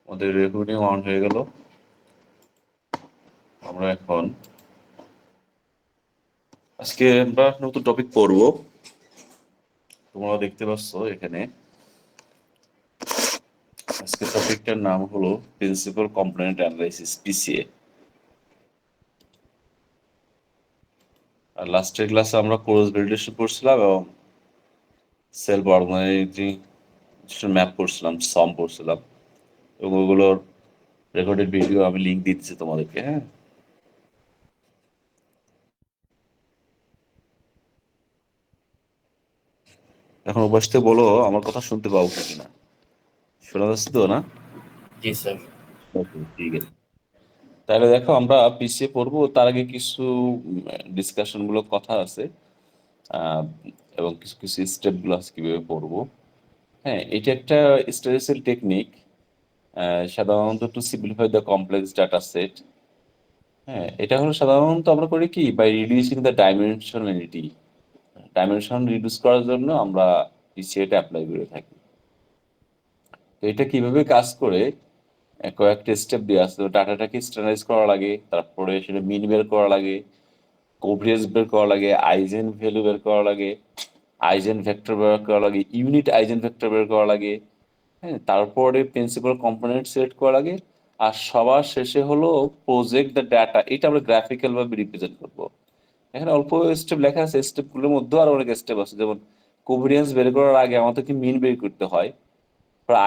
আমাদের recording on হয়ে গেল। আমরা এখন আজকে আমরা নতুন টপিক পড়ব। তোমরা দেখতে পাচ্ছ এখানে আজকে টপিকটার নাম হলো প্রিন্সিপাল কম্পোনেন্ট অ্যানালাইসিস, পিসিএ। আর লাস্টের ক্লাসে আমরা কোর্স ভ্যালিডেশন করছিলাম এবং সেলফ অর্গানাইজেশন ম্যাপ করছিলাম, সম করছিলাম, এবং ওগুলোর রেকর্ডেড ভিডিও আমি লিঙ্ক দিচ্ছি তোমাদেরকে। হ্যাঁ, এখন ওপাশ থেকে বলো আমার কথা শুনতে পাবো কিনা। শোনা যাচ্ছে তো না? জি স্যার। ওকে, ঠিক আছে। তাহলে দেখো, আমরা পিছিয়ে পড়বো, তার আগে কিছু ডিসকাশন গুলো কথা আছে, আহ, এবং কিছু কিছু স্টেপ গুলো আছে কিভাবে পড়বো। হ্যাঁ, এটা একটা স্ট্যাটিস্টিক্যাল টেকনিক, সাধারণত to simplify the complex data set. হ্যাঁ, এটা হলো সাধারণত আমরা করি কি, by reducing the dimensionality. Dimension reduce করার জন্য আমরা পিসিএটা অ্যাপ্লাই করে থাকি। তো এটা কিভাবে কাজ করে, কয়েকটা স্টেপ দিয়ে আসছে। ডাটাটাকে স্ট্যান্ডার্ডাইজ করা লাগে, তারপরে সেটা মিন বের করা লাগে, কোভরিয়েন্স বের করা লাগে, আইজেন ভ্যালু বের করা লাগে, আইজেন ভেক্টর বের করা লাগে, ইউনিট আইজেন ভেক্টর বের করা লাগে। হ্যাঁ, তারপরে প্রিন্সিপাল কম্পোনেন্ট সিলেক্ট করা লাগে। আর সবার শেষে হলো প্রজেক্ট দ্য ডাটা। এটা আমরা গ্রাফিক্যাল ভাবে রিপ্রেজেন্ট করবো। এখানে অল্প স্টেপ লেখা আছে, স্টেপগুলোর মধ্যেও আরো অনেক স্টেপ আছে। যেমন কোভরিয়েন্স বের করার আগে আমাদেরকে মিন বের করতে হয়,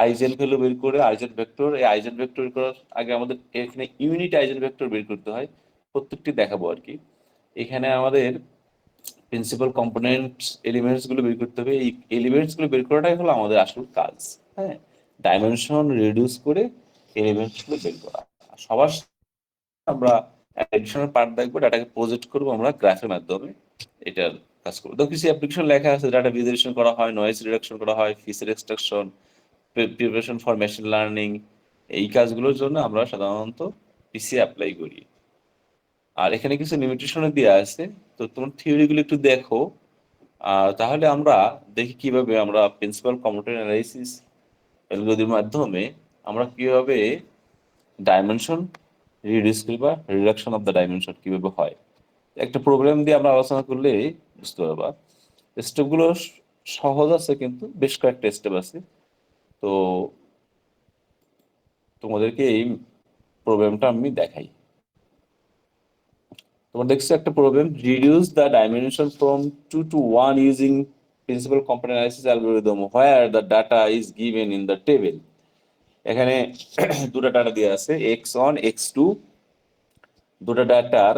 আইজেন ভ্যালু বের করে আইজেন ভেক্টর, এই আইজেন ভেক্টর বের করার আগে আমাদের এখানে ইউনিট আইজেন ভেক্টর বের করতে হয়। প্রত্যেকটি দেখাবো আর কি। এখানে আমাদের প্রিন্সিপাল কম্পোনেন্ট এলিমেন্টস গুলো বের করতে হবে। এই এলিমেন্টস গুলো বের করাটাই হলো আমাদের আসল কাজ। হ্যাঁ, ডাইমেনশন রিডিউস করে এলিমেন্টস গুলো বের করা। আর সবার শেষে আমরা অ্যাডিশনাল পার্ট দেখবো, ডাটাকে প্রজেক্ট করবো আমরা গ্রাফের মাধ্যমে। এটার কাজ করবো। তো কিছু অ্যাপ্লিকেশন লেখা আছে, ডাটা ভিজুয়ালাইজেশন করা হয়, নয়েজ রিডাকশন করা হয়, feature extraction, preparation for machine learning. এই কাজগুলোর জন্য আমরা সাধারণত পিসি অ্যাপ্লাই করি। আর এখানে কিছু লিমিটেশনও দেওয়া আছে, তো তোমার থিওরিগুলো একটু দেখো। তাহলে আমরা দেখি কিভাবে আমরা প্রিন্সিপাল কম্পিউটার অ্যানালাইসিস অ্যালগরিদমের মাধ্যমে আমরা কিভাবে ডাইমেনশন রিডিউস করি, বা রিডাকশন অফ দ্য ডাইমেনশন কিভাবে হয়। একটা প্রোগ্রাম দিয়ে আমরা আলোচনা করলে বুঝতে পারবা। স্টেপগুলো সহজ আছে, কিন্তু বেশ কয়েকটা স্টেপ আছে। তো তোমাদেরকে এই প্রবলেমটা আমি দেখাই। তোমরা দেখছো একটা problem, reduce the dimension from 2 to 1 using principal component analysis algorithm where the data is given in the table. এখানে দুটো ডাটা দেওয়া আছে, x1 x2। দুটো ডাটার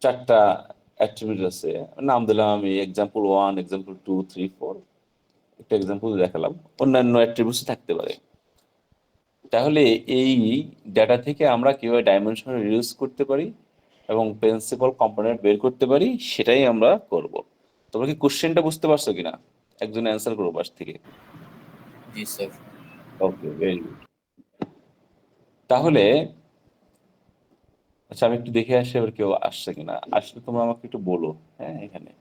চারটা অ্যাট্রিবিউট আছে, নাম দিলাম আমি example 1, example 2, 3, 4। একটা এক্সাম্পল দেখালাম, অন্যান্য অ্যাট্রিবিউটস থাকতে পারে। তাহলে এই ডাটা থেকে আমরা কিভাবে ডাইমেনশন রিডিউস করতে পারি এবং প্রিন্সিপাল কম্পোনেন্ট বের করতে পারি, সেটাই আমরা করব। তোমরা কি কোশ্চেনটা বুঝতে পারছো কিনা? একজন অ্যান্সার করবো পাশ থেকে। জি স্যার। ওকে, ভেরি গুড। তাহলে আচ্ছা, আমি একটু দেখে আসি এবার কেউ আসছে কিনা। আসলে তোমরা আমাকে একটু বলো। হ্যাঁ, এখানে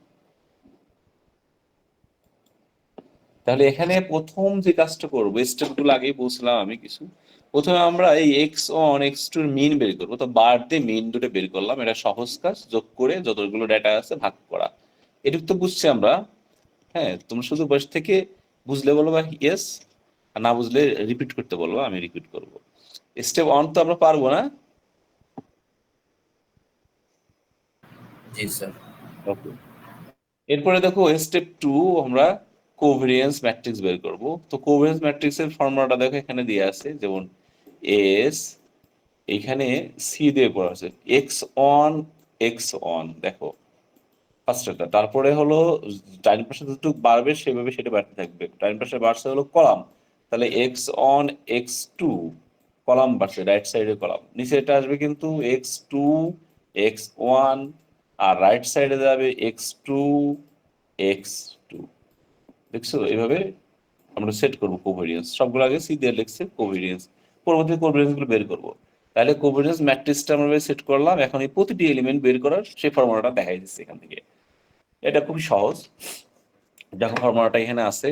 তাহলে এখানে প্রথম যে কাজটা করবো, স্টেপগুলো আগেই বলছিলাম আমি কিছু। প্রথমে আমরা এই x1 x2 মিন বের করবো। তো বার দিয়ে মিন দুটো বের করলাম, এটা সহজ কাজ। যোগ করে যতগুলো ডেটা আছে ভাগ করা, এটুকু তো বুঝছি আমরা। হ্যাঁ, তোমরা শুধু বসে থেকে বুঝলে বলো বা ইয়েস, আর না বুঝলে রিপিট করতে বলবো, আমি রিপিট করবো। স্টেপ 1 তো আমরা পারবো না। জি স্যার। ওকে, এরপরে দেখো স্টেপ 2, আমরা কোভেরিয়েন্স ম্যাট্রিক্স বের করব। তো কোভেরিয়েন্স ম্যাট্রিক্স এর ফর্মুলাটা দেখো এখানে দিয়ে আছে, যেমন এস, এখানে সি দিয়ে করা আছে, x1 দেখো ফার্স্টটা। তারপরে হলো ডাইন পাশে যতটুকু বাড়বে সেভাবে সেটা বাড়তে থাকবে। ডাইন পাশে বাড়ছে হলো কলাম, তাহলে x1 x2 কলাম বাড়ছে, রাইট সাইডে কলাম। নিচে এটা আসবে কিন্তু x2 x1, আর রাইট সাইডে যাবে x2 x2। দেখছো, এইভাবে আমরা সেট করবো কোভেরিয়েন্স। সবগুলো আগে সি দিয়ে লিখছে কোভেরিয়েন্স, পরবর্তী কোভেরিয়েন্স গুলো বের করবো। তাহলে কোভেরিয়েন্স ম্যাট্রিক্সটা আমরা সেট করলাম। এখন এই প্রতিটি এলিমেন্ট বের করার সেই ফর্মুলাটা দেখাই দিচ্ছে এখান থেকে। এটা খুবই সহজ। দেখো ফর্মুলাটা এখানে আছে,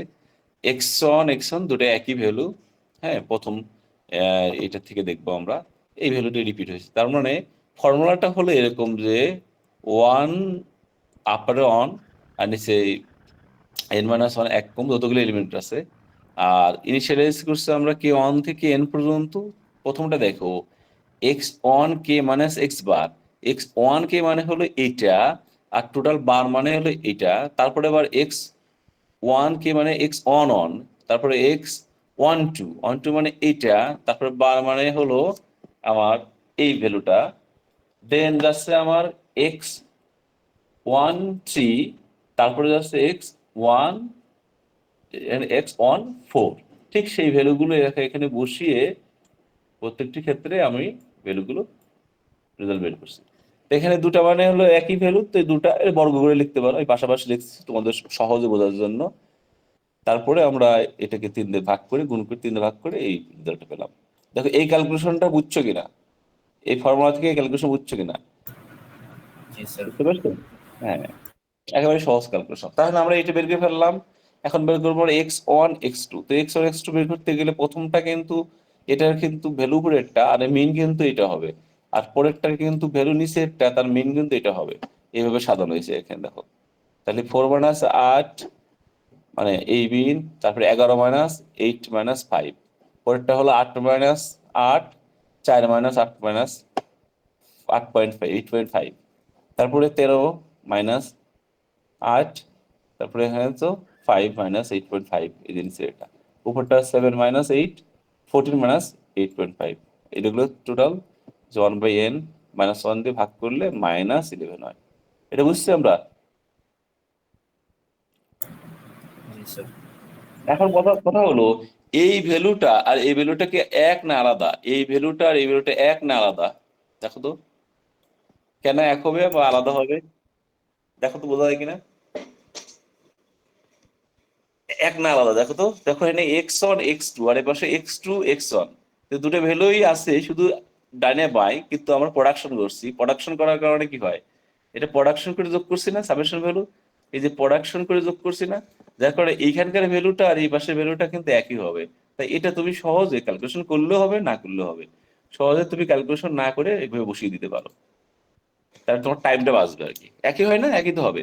x1 x1 দুটো একই ভ্যালু। হ্যাঁ, প্রথম এটা থেকে দেখবো আমরা এই ভ্যালুটি রিপিট হয়েছে। তার মানে ফর্মুলাটা হলো এরকম যে 1 আপারে অন আর নিচে n-1 এক কম যতগুলো এলিমেন্ট আছে। আর ইনিশিয়ালাইজ করছে আমরা কে 1 থেকে n পর্যন্ত। প্রথমটা দেখো x1 k মাইনাস x বার, x1 k মানে হলো এইটা আর টোটাল বার মানে হলো এইটা। তারপরে আবার x1 k মানে x অন, তারপরে x12 মানে এইটা, তারপরে বার মানে হলো আমার এই ভ্যালুটা। দেন যাচ্ছে আমার x13, তারপরে যাচ্ছে x14। ঠিক সেই ভ্যালুগুলো এখানে বসিয়ে প্রত্যেকটি ক্ষেত্রে আমি ভ্যালুগুলো রেজাল্ট বের করছি। তো এখানে দুটা মানে হলো একই ভ্যালু, তো এই দুটা এর বর্গ করে লিখতে পারো, আমি পাশাপাশি লিখছি তোমাদের সহজে বোঝার জন্য। তারপরে আমরা এটাকে 3 দিয়ে ভাগ করে গুণ করে 3 দিয়ে ভাগ করে এই রেজাল্টটা পেলাম। দেখো এই ক্যালকুলেশনটা বুঝছো কিনা, এই ফর্মুলা থেকে ক্যালকুলেশন বুঝছো কিনা, জি স্যার। বুঝতে পারছো? হ্যাঁ, একেবারে সহজ ক্যালকুলেশন। তাহলে আমরা এটা বের করে ফেললাম। এখন বের করবো x1 x2। তো x1 x2 বের করতে গেলে প্রথমটা কিন্তু এটার কিন্তু ভ্যালু উপরেরটা আর মিন কিন্তু এটা হবে, আর পরেরটার কিন্তু ভ্যালু নিচেরটা তার মিন কিন্তু এটা হবে। এইভাবে সাজানো হয়েছে এখানে দেখো। তাহলে 4 - 8 মানে এই মিন, তারপরে 11 - 8 - 5, পরেরটা হলো 8 - 8, 4 - 8 - 8.5, 8.5, তারপরে 13 - 8, তারপরে এখানে তো 5 - 8.5 এই জিনিসের এটা। উপরটা 7 - 8, 14 - 8.5, এগুলো টোটাল 1/n-1 দিয়ে ভাগ করলে -11 হয়। এটা বুঝছি আমরা। জি স্যার। এখন কথা কথা হলো এই ভ্যালুটা আর এই ভ্যালুটা কি এক না আলাদা? এই ভ্যালুটা আর এই ভ্যালুটা এক না আলাদা? দেখো তো কেন এক হবে বা আলাদা হবে, দেখো তো বোঝা যায় কিনা। এক না আলাদা, দেখো তো, দেখো এখানে x1 x2 আর এ পাশে x2 x1, দুটো ভ্যালুই আছে, শুধু ডাইনে বাই, কিন্তু আমরা প্রোডাকশন করছি। প্রোডাকশন করার কারণে কি হয়, এটা প্রোডাকশন করে যোগ করছি না সামেশন ভ্যালু, এই যে প্রোডাকশন করে যোগ করছি না, যার কারণে এইখানকার ভ্যালুটা আর এই পাশের ভ্যালুটা কিন্তু একই হবে। তাই এটা তুমি সহজে ক্যালকুলেশন করলেও হবে না করলেও হবে, সহজে তুমি ক্যালকুলেশন না করে এইভাবে বসিয়ে দিতে পারো। তাহলে তোমার টাইমটা বাঁচবে আর কি। একই হয় না, একই তো হবে।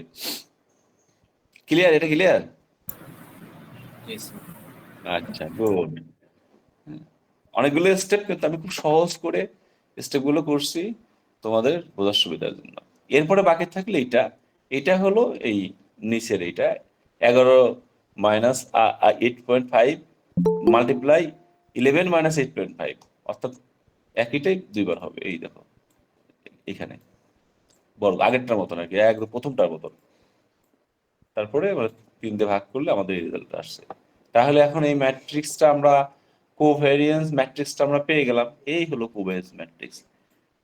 ক্লিয়ার? এটা ক্লিয়ার? জি স্যার। আচ্ছা, গুড। অনেকগুলো স্টেপ, কিন্তু আমি খুব সহজ করে স্টেপগুলো করছি তোমাদের বোঝার সুবিধার জন্য। এরপরে বাকি থাকলে এটা, এটা হলো এই নিচের এইটা 11 - 8.5 মাল্টিপ্লাই 11 - 8.5, অর্থাৎ একইটাই দুইবার হবে। এই দেখো এখানে বর্গ আগেরটার মতন আর কি, একদম প্রথমটার মতন। তারপরে আমরা 3 দিয়ে ভাগ করলে আমাদের এই রেজাল্ট আসছে। তাহলে এখন এই ম্যাট্রিক্সটা আমরা, কোভেরিয়েন্স ম্যাট্রিক্সটা আমরা পেয়ে গেলাম। এই হলো কোভেরিয়েন্স ম্যাট্রিক্স।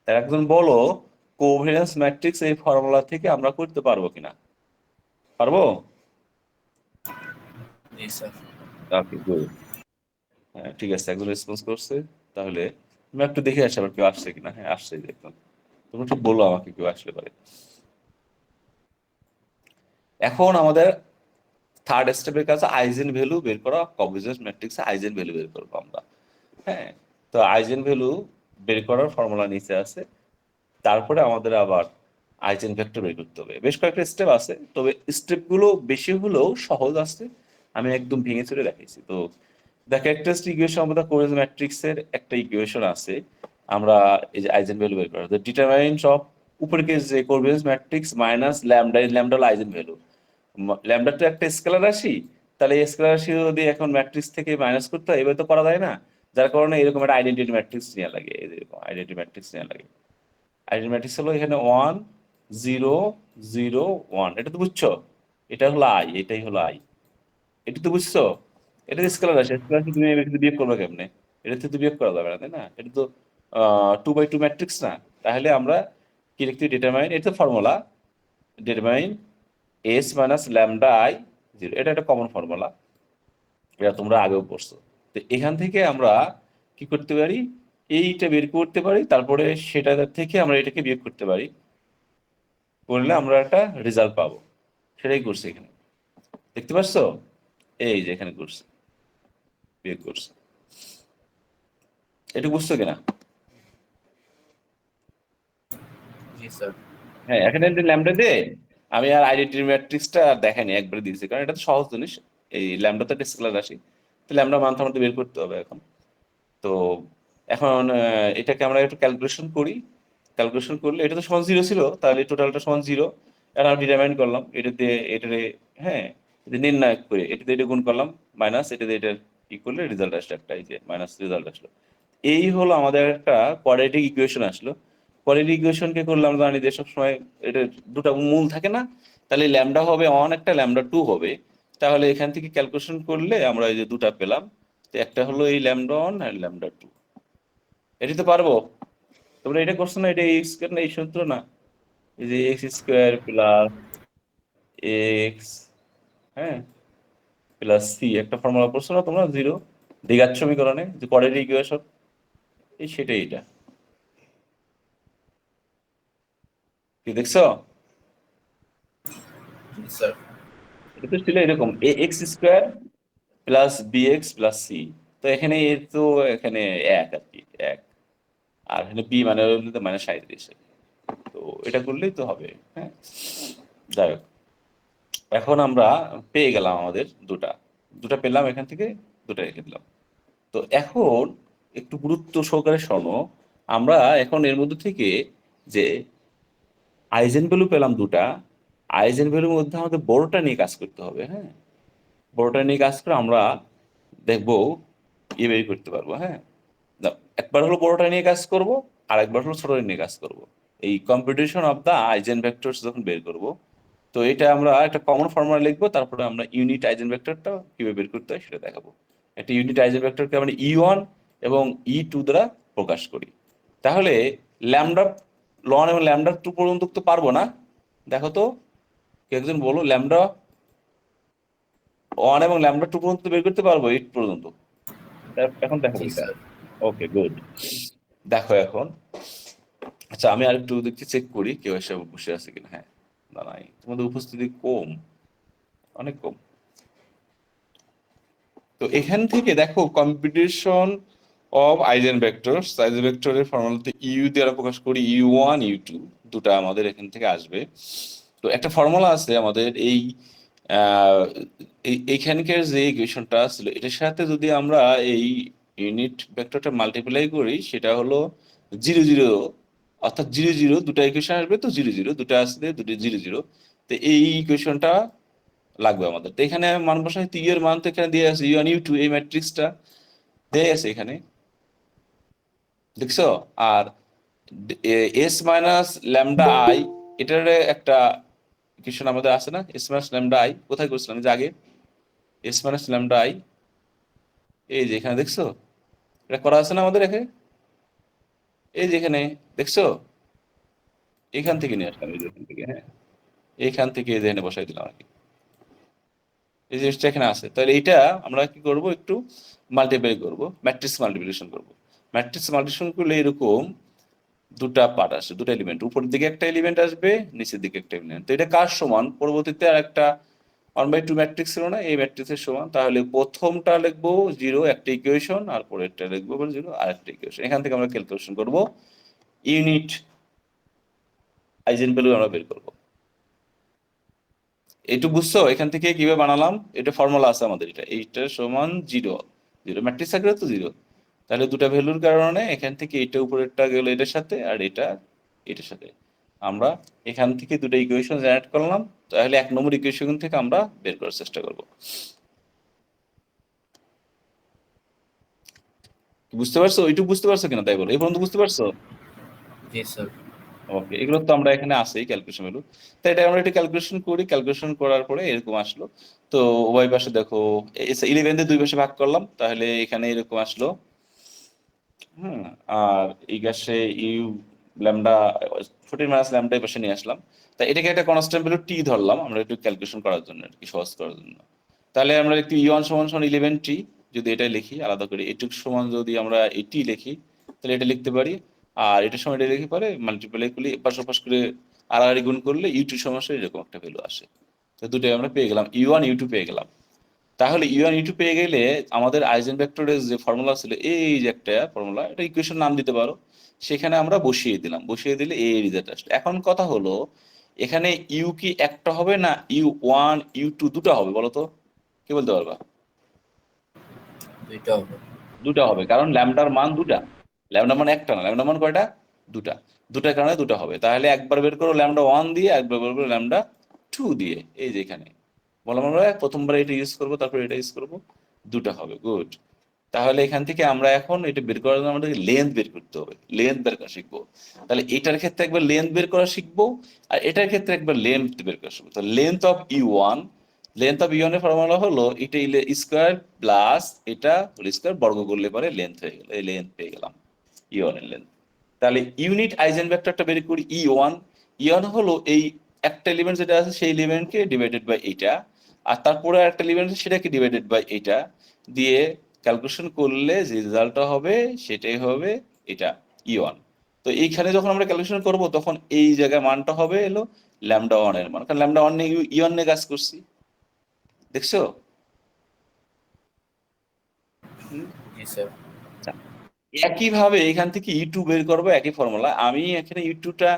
তার একজন বলো, কোভেরিয়েন্স ম্যাট্রিক্স এই ফর্মুলা থেকে আমরা করতে পারবো কিনা? পারবো? জি স্যার। ওকে, গুড। হ্যাঁ ঠিক আছে, একজন রেসপন্স করছে। তাহলে আমি একটু দেখে আসি আবার কেউ আসছে কিনা। হ্যাঁ আসছে, দেখলাম। তুমি একটু বলো আমাকে কেউ আসলে পারে। এখন আমাদের থার্ড স্টেপের কাছে আইজেন ভ্যালু বের করা, কোভেরিয়েন্স ম্যাট্রিক্সে আইজেন ভ্যালু বের করবো আমরা। হ্যাঁ, তো আইজেন ভ্যালু বের করার ফর্মুলা নিচে আছে। তারপরে আমাদের আবার আইজেন ভেক্টর বের করতে হবে। বেশ কয়েকটা স্টেপ আছে, তবে স্টেপগুলো বেশি হলেও সহজ আছে। আমি একদম ভেঙে চুরে দেখাইছি। তো the characteristic equation of the covariance ম্যাট্রিক্সের একটা ইকুয়েশন আছে। আমরা এই যে আইজেন ভ্যালু বের করা, দ্য ডিটারমিনেন্ট অফ উপরের কেস যে covariance matrix minus lambda, lambda হলো আইজেন ভ্যালু। ল্যামডা তো একটা স্কেলার রাশি, তাহলে এই স্কেলার রাশি যদি এখন ম্যাট্রিক্স থেকে মাইনাস করতে হয়, এবার তো করা যায় না। যার কারণে এরকম একটা আইডেন্টিটি ম্যাট্রিক্স নেওয়া লাগে, এরকম আইডেন্টিটি ম্যাট্রিক্স নেওয়া লাগে। আইডেন্টি ম্যাট্রিক্স হলো এখানে 1 0 0 1, এটা তো বুঝছো। এটা হলো আই, এটাই হলো আই, এটা তো বুঝছো। এটা স্কেলার রাশি, স্কেলার রাশি তুমি এখানে বিয়োগ করবে কেমনে? এটা থেকে তো বিয়োগ করা যাবে না, তাই না? এটা তো 2/2 ম্যাট্রিক্স না। তাহলে আমরা কি লিখতে, ডিটারমাইন, এটা তো formula, determine S minus lambda I 0, এটা একটা কমন ফর্মুলা, এটা তোমরা আগেও পড়ছো। তো এখান থেকে আমরা কি করতে পারি, এইটা বের করতে পারি, তারপরে সেটা থেকে আমরা এটাকে বিয়োগ করতে পারি, করলে আমরা একটা রেজাল্ট পাবো। সেটাই করছি এখানে, দেখতে পাচ্ছ? এই যে এখানে করছি, বিয়োগ করছি। এটা বুঝছো কিনা? জি স্যার। হ্যাঁ, এখানে যে ল্যামডা দিয়ে আমি আর আইডেন্টি ম্যাট্রিক্সটা দেখাইনি, একবারে দিয়েছি, কারণ এটা তো সহজ জিনিস। এই ল্যামডা তো একটা স্কেলার রাশি, তো ল্যামডা মান তো আমাদের বের করতে হবে এখন। তো এখন এটাকে আমরা একটু ক্যালকুলেশন করি। ক্যালকুলেশন করলে এটা তো সমান জিরো ছিল, তাহলে টোটালটা সমান জিরো। এখন আমি ডিটারমাইন করলাম এটা দিয়ে এটারে, হ্যাঁ, এটা নির্ণয় করে এটা দিয়ে এটা গুণ করলাম, মাইনাস এটা দিয়ে এটা ই করলে রেজাল্ট আসলো একটা, এই যে মাইনাস রেজাল্ট আসলো। এই হলো আমাদের একটা কোয়াড্রেটিক ইকুয়েশন আসলো। কোয়াড্রেটিক ইকুয়েশনকে করলে আমরা জানি যে সবসময় এটা দুটো মূল থাকে না, তাহলে ল্যামডা হবে অন, একটা ল্যামডা টু হবে। তাহলে এখান থেকে ক্যালকুলেশন করলে আমরা এই যে দুটা পেলাম, তো একটা হলো এই ল্যামডা অন আর ল্যামডা টু। এটি তো পারবো, তোমরা এটা করছো না? এটা এক্স স্কোয়ার না, এই সূত্র না, এই যে এক্স স্কোয়ার প্লাস এক্স, হ্যাঁ, প্লাস সি, একটা ফর্মুলা পড়ছো না তোমরা, জিরো দ্বিঘাত সমীকরণে যে কোয়াড্রেটিক ইকুয়েশন, এই সেটাই এটা। কি দেখছো? জি স্যার। এটা তো ছিল এরকম, a x square plus b x plus c. তো এখানে এ তো এখানে এক আর কি, এক, আর এখানে বি মানে হলো তো মানে 37। তো এটা করলেই তো হবে, হ্যাঁ। যাই হোক, এখন আমরা পেয়ে গেলাম আমাদের দুটা, দুটা পেলাম এখান থেকে, দুটা রেখে দিলাম। তো এখন একটু গুরুত্ব সহকারে শোনো, আমরা এখন এর মধ্যে থেকে যে আইজেন ভ্যালু পেলাম দুটা, আইজেন ভ্যালুর মধ্যে আমাদের বড়টা নিয়ে কাজ করতে হবে, হ্যাঁ। বড়টা নিয়ে কাজ করে আমরা দেখবো ইয়ে বের করতে পারবো, হ্যাঁ। দাও, একবার হলো বড়টা নিয়ে কাজ করব, আর একবার হলো ছোটটা নিয়ে কাজ করব। এই competition of the eigenvectors যখন বের করব, তো এটা আমরা একটা কমন ফর্মুলা লিখবো, তারপরে আমরা ইউনিট আইজেন ভেক্টরটা কিভাবে বের করতে হয় সেটা দেখাবো। একটা ইউনিট আইজেন ভেক্টরকে আমরা ই ওয়ান এবং ই টু দ্বারা প্রকাশ করি। তাহলে ল্যামডা লন এবং ল্যামডা টু পর্যন্ত তো পারবো না, দেখো তো, কেউ একজন বলো, ল্যামডা ওয়ান এবং ল্যামডা টু পর্যন্ত বের করতে পারবো, এইট পর্যন্ত? এখন দেখো জি এটা। স্যার। ওকে, গুড। দেখো এখন, আচ্ছা আমি আর একটু দেখতে চেক করি কেউ এসে বসে আছে কিনা। হ্যাঁ, না নাই, তোমাদের উপস্থিতি কম, অনেক কম। তো এখান থেকে দেখো competition of eigen vectors, eigen ভেক্টরের ফর্মুলাতে ইউ দিয়ে আমরা প্রকাশ করি, ইউ ওয়ান ইউ টু, দুটা আমাদের এখান থেকে আসবে। তো একটা ফর্মুলা আছে আমাদের এই এইখানকার যে ইকুয়েশনটা ছিল, এটার সাথে যদি আমরা এই ইউনিট ভেক্টরটা মাল্টিপ্লাই করি, সেটা হলো জিরো জিরো, অর্থাৎ জিরো জিরো, দুটা ইকুয়েশন আসবে, তো জিরো জিরো দুটা আসলে দুটো জিরো জিরো। তো এই ইকুয়েশনটা লাগবে আমাদের। তো এখানে মান বসাই, তো ইউ এর মান তো এখানে দিয়ে আছে, ইউ ওয়ান ইউ টু, এই ম্যাট্রিক্সটা দিয়ে আছে এখানে, দেখছো? আর এস মাইনাস ল্যামডা আই, এটার একটা ইকুয়েশন আমাদের আছে না, এস মাইনাস ল্যামডা আই, কোথায় করছিলাম যে আগে, এস মাইনাস ল্যামডা আই, এই যে এখানে দেখছো, এটা করা আছে না আমাদের এখানে, এই যে এখানে, দেখছো? এখান থেকে নিয়ে আসলাম, এই যে এখান থেকে, হ্যাঁ, এইখান থেকে এই যে এখানে বসাই দিলাম আর কি, এই জিনিসটা এখানে আছে। তাহলে এইটা আমরা কি করব, একটু মাল্টিপ্লাই করব, ম্যাট্রিক্স মাল্টিপ্লিকেশন করব। ম্যাট্রিক্স মাল্টিপ্লিকেশন করলে এরকম দুটা পার্ট আসে, দুটো এলিমেন্ট, উপরের দিকে একটা এলিমেন্ট আসবে, নিচের দিকে একটা এলিমেন্ট। তো এটা কার সমান, পরবর্তীতে আর একটা 1/2 ম্যাট্রিক্স ছিল না, এই ম্যাট্রিক্সের সমান। তাহলে প্রথমটা লিখবো জিরো, একটা ইকুয়েশন, আর পরেরটা লিখবো জিরো, আর একটা ইকুয়েশন। এখান থেকে আমরা ক্যালকুলেশন করব, ইউনিট আইজেন ভ্যালু আমরা বের করব। এইটুকু বুঝছো? এখান থেকে কিভাবে বানালাম, এটা ফর্মুলা আছে আমাদের, এটা এইটা সমান জিরো, জিরো ম্যাট্রিক্স থাকলে তো জিরো। তাহলে দুটা ভ্যালুর কারণে এখান থেকে এটা উপরেরটা গেল এটার সাথে, আর এটা এটার সাথে, আমরা এখান থেকে দুটো ইকুয়েশন জেনারেট করলাম। তাহলে 1 নম্বর ইকুয়েশন থেকে আমরা বের করার চেষ্টা করব। বুঝতে পারছো? ওইটুকু বুঝতে পারছো কিনা তাই বলো, এই পর্যন্ত বুঝতে পারছো? জি স্যার। ওকে, এগুলো তো আমরা এখানে আসেই ক্যালকুলেশন ভ্যালু। তাই এটা আমরা একটা ক্যালকুলেশন করি, ক্যালকুলেশন করার পরে এরকম আসলো। তো উভয় পাশে দেখো, 11 দিয়ে দুই পাশে ভাগ করলাম, তাহলে এখানে এরকম আসলো। হুম, আর এই পাশে ইউ ল্যামডা 14 মাইনাস ল্যামডা এই পাশে নিয়ে আসলাম। তাই এটাকে একটা কনস্ট্যান্ট ভ্যালু টি ধরলাম আমরা, একটু ক্যালকুলেশন করার জন্য আর কি, সহজ করার জন্য। তাহলে আমরা একটু ই ওয়ান সমান সমান 11 টি, যদি এটা লিখি আলাদা করে, এটুক সমান যদি আমরা এটি লিখি, তাহলে এটা লিখতে পারি। আর এটার সময় এটা লিখে পারে মাল্টিপ্লাই করলে, পাশ পাশ করে আড়াআড়ি গুণ করলে ইউ টু সমান এরকম একটা ভ্যালু আসে। তো দুটোই আমরা পেয়ে গেলাম, ইউ ওয়ান ইউ টু পেয়ে গেলাম। তাহলে ইউ1 ইউ2 পেয়ে গেলে আমাদের আইজেনভেক্টরের যে ফর্মুলা ছিল, এই যে একটা ফর্মুলা, এটা ইকুয়েশন নাম দিতে পারো, সেখানে আমরা বসিয়ে দিলাম, বসিয়ে দিলে এই রেজাল্ট আসলো। এখন কথা হলো এখানে ইউ কি একটা হবে না ইউ1 ইউ2 দুটো হবে বলো তো, কি বলতে পারবা? দুইটা হবে। দুটা হবে, কারণ ল্যামডার মান দুটা, ল্যামডা মান একটা না, ল্যামডা মান কয়টা? দুটা। দুটার কারণে দুটা হবে। তাহলে একবার বের করো ল্যামডা 1 দিয়ে, একবার বের করো ল্যামডা 2 দিয়ে, এই যে এখানে বললাম আমরা প্রথমবার এটা ইউজ করবো, তারপর এটা ইউজ করবো, দুটা হবে। গুড। তাহলে এখান থেকে আমরা এখন এটা বের করার জন্য আমাদেরকে লেন্থ বের করতে হবে, লেন্থ বের করা শিখবো। তাহলে এটার ক্ষেত্রে একবার লেন্থ বের করা শিখবো, আর এটার ক্ষেত্রে একবার লেন্থ বের করা শিখবো। তো লেন্থ অফ ইউ1, লেন্থ অফ ইউ1 এর ফর্মুলা হলো এটা স্কোয়ার প্লাস এটা হোল স্কোয়ার, বর্গ করলে পরে লেন্থ হয়ে গেল, এই লেন্থ পেয়ে গেলাম ইউ1 এর লেন্থ। তাহলে ইউনিট আইজেনভেক্টরটা বের করি ইউ1। ইউ1 হলো এই একটা এলিমেন্ট যেটা আছে সেই এলিমেন্টকে ডিভাইডেড বাই এইটা, আর তারপরে একটা এলিমেন্ট আছে সেটাকে ডিভাইডেড বাই এইটা দিয়ে ক্যালকুলেশন করলে যে রেজাল্টটা হবে সেটাই হবে এটা ইউ1। তো এইখানে যখন আমরা ক্যালকুলেশন করব তখন এই জায়গায় মানটা হবে এলো ল্যামডা 1 এর মান, কারণ ল্যামডা 1 নিয়ে ইউ1 নিয়ে কাজ করছি, দেখছো? হুম। জি স্যার। আচ্ছা, একইভাবে এখান থেকে ইউ2 বের করবো, একই ফর্মুলা। আমি এখানে ইউ2টা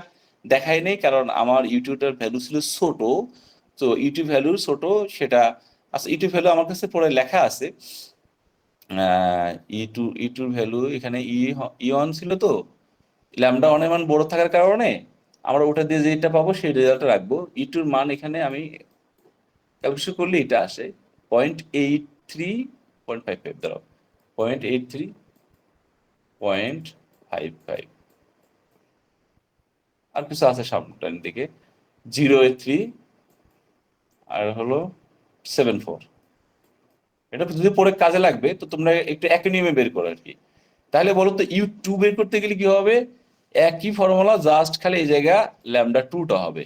দেখাই নাই কারণ আমার ইউ2টার ভ্যালু ছিল ছোট, তো ইউ2 ভ্যালু ছোট সেটা, আচ্ছা ইউ2 ভ্যালু আমার কাছে পরে লেখা আছে। ই টুর ভ্যালু এখানে ই1 ছিল, তো ল্যামডা 1 এর মান বড় থাকার কারণে আমরা ওটা দিয়ে যেটা পাবো সেই রেজাল্টটা রাখবো। ই2র মান এখানে আমি ক্যালকুলেশন করলে এটা আসে 0.83, 0.55 দাঁড়াও, 0.83, 0.55, আর কিছু আছে সামনের দিকে 0.3, আর হলো 0.74। এটা যদি পরে কাজে লাগবে তো তোমরা একটু একই নিয়মে বের করো আর কি। তাহলে বলো তো ইউ2 বের করতে গেলে কি হবে? একই ফর্মুলা, জাস্ট খালি এই জায়গা ল্যামডা 2টা হবে।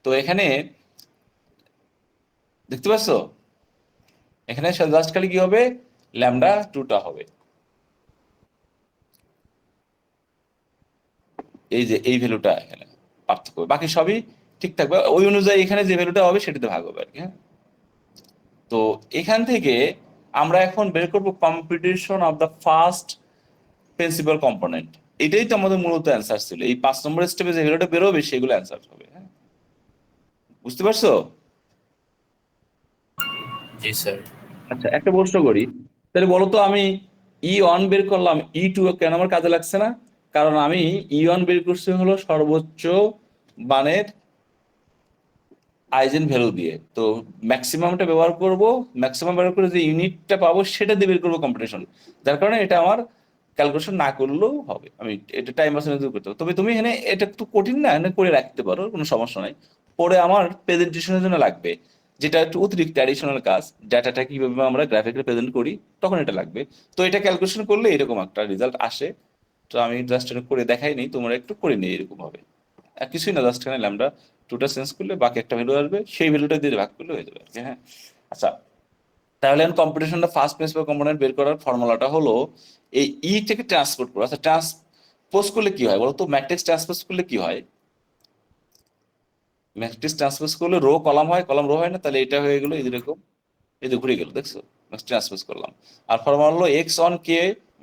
তো এখানে দেখতে পাচ্ছ, এখানে জাস্ট খালি কি হবে? ল্যামডা 2টা হবে, এই যে এই ভ্যালুটা এখানে পার্থক্য, বাকি সবই ঠিক থাকবে, ওই অনুযায়ী এখানে যে ভ্যালুটা হবে সেটাতে ভাগ হবে আর কি। হ্যাঁ, তো এখান থেকে আমরা এখন বের করবো competition of the first principal component. এটাই তো আমাদের মূলত অ্যান্সার ছিল, এই 5 নম্বর স্টেপে যে ভ্যালুটা বেরোবে সেগুলো অ্যান্সার হবে। হ্যাঁ, বুঝতে পারছো? জি স্যার। আচ্ছা, একটা প্রশ্ন করি, তাহলে বলো তো আমি ই1 বের করলাম, ই2 কেন আমার কাজে লাগছে না? কারণ আমি ই1 বের করছি হলো সর্বোচ্চ মানের আইজেন ভ্যালু দিয়ে, তো ম্যাক্সিমামটা ব্যবহার করব, ম্যাক্সিমাম ব্যবহার করে যে ইউনিটটা পাবো সেটা দিয়ে বের করবো কম্পিটিশন। যার কারণে এটা আমার ক্যালকুলেশন না করলেও হবে, আমি এটা টাইম বাসে করতে পারবো। তবে তুমি এখানে এটা একটু কঠিন না, এখানে করে রাখতে পারো, কোনো সমস্যা নাই। পরে আমার প্রেজেন্টেশনের জন্য লাগবে, যেটা একটু অতিরিক্ত অ্যাডিশনাল কাজ, ডাটাটা কিভাবে আমরা গ্রাফিক্যালি প্রেজেন্ট করি তখন এটা লাগবে। তো এটা ক্যালকুলেশন করলে এরকম একটা রেজাল্ট আসে। তো আমি জাস্ট এটা করে দেখাই নি, তোমরা একটু করে নিই এরকম হবে। আর কিছুই না, জাস্ট এখানে ল্যামডা 2টা চেঞ্জ করলে বাকি একটা ভ্যালু আসবে, সেই ভ্যালুটা দিয়ে ভাগ করলে হয়ে যাবে আর কি। হ্যাঁ, আচ্ছা, তাহলে এখন কম্পিটিশনটা ফার্স্ট প্রিন্সিপাল কম্পোনেন্ট বের করার ফর্মুলাটা হলো এই ই থেকে ট্রান্সপোর্ট করো। আচ্ছা, ট্রান্সপোজ করলে কি হয় বলো তো? ম্যাট্রিক্স ট্রান্সপোজ করলে কি হয়? ম্যাট্রিক্স ট্রান্সপোজ করলে রো কলাম হয়, কলাম রো হয় না? তাহলে এটা হয়ে গেলো এরকম, এই যে ঘুরে গেল, দেখছো? ট্রান্সপোজ করলাম। আর ফর্মুলা হলো x1k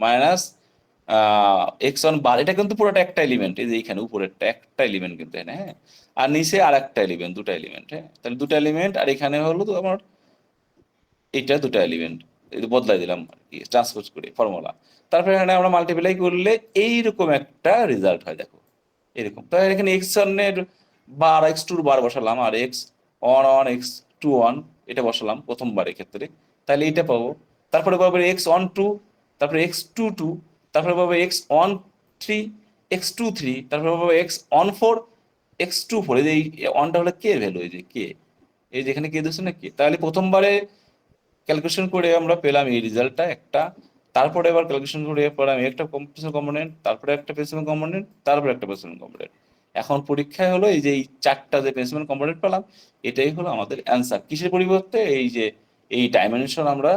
মাইনাস x1 বার, এটা কিন্তু পুরোটা একটা এলিমেন্ট, এই যে এখানে উপরেরটা একটা এলিমেন্ট কিন্তু এখানে। হ্যাঁ, আর নিচে আর একটা এলিমেন্ট, দুটা এলিমেন্ট। হ্যাঁ, তাহলে দুটা এলিমেন্ট, আর এখানে হলো তো আমার এটা দুটা এলিমেন্ট, এটা বদলাই দিলাম আর কি ট্রান্সপোজ করে ফর্মুলা। তারপরে এখানে আমরা মাল্টিপ্লাই করলে এইরকম একটা রেজাল্ট হয়, দেখো এরকম। তাহলে এখানে x1 এর বার, x2 বার বসালাম, আর x1 x2 এটা বসালাম প্রথমবারের ক্ষেত্রে, তাহলে এটা পাবো। তারপরে পাবো x12, তারপরে x22, তারপরে পাবো x13, x23, তারপরে পাবো x14, x24। এই যে ওয়ানটা হলো কে ভ্যালু, এই যে কে, এই যে এখানে কে দিচ্ছে না কে। তাহলে প্রথমবারে ক্যালকুলেশন করে আমরা পেলাম এই রেজাল্টটা একটা, তারপরে এবার ক্যালকুলেশন করে পেলাম একটা প্রিন্সিপাল কম্পোনেন্ট, তারপরে একটা প্রিন্সিপাল কম্পোনেন্ট, তারপরে একটা প্রিন্সিপাল কম্পোনেন্ট। এখন পরীক্ষায় হলো এই যে এই চারটা যে প্রিন্সিপাল কম্পোনেন্ট পেলাম, এটাই হলো আমাদের অ্যান্সার। কিসের পরিবর্তে? এই যে এই ডাইমেনশন আমরা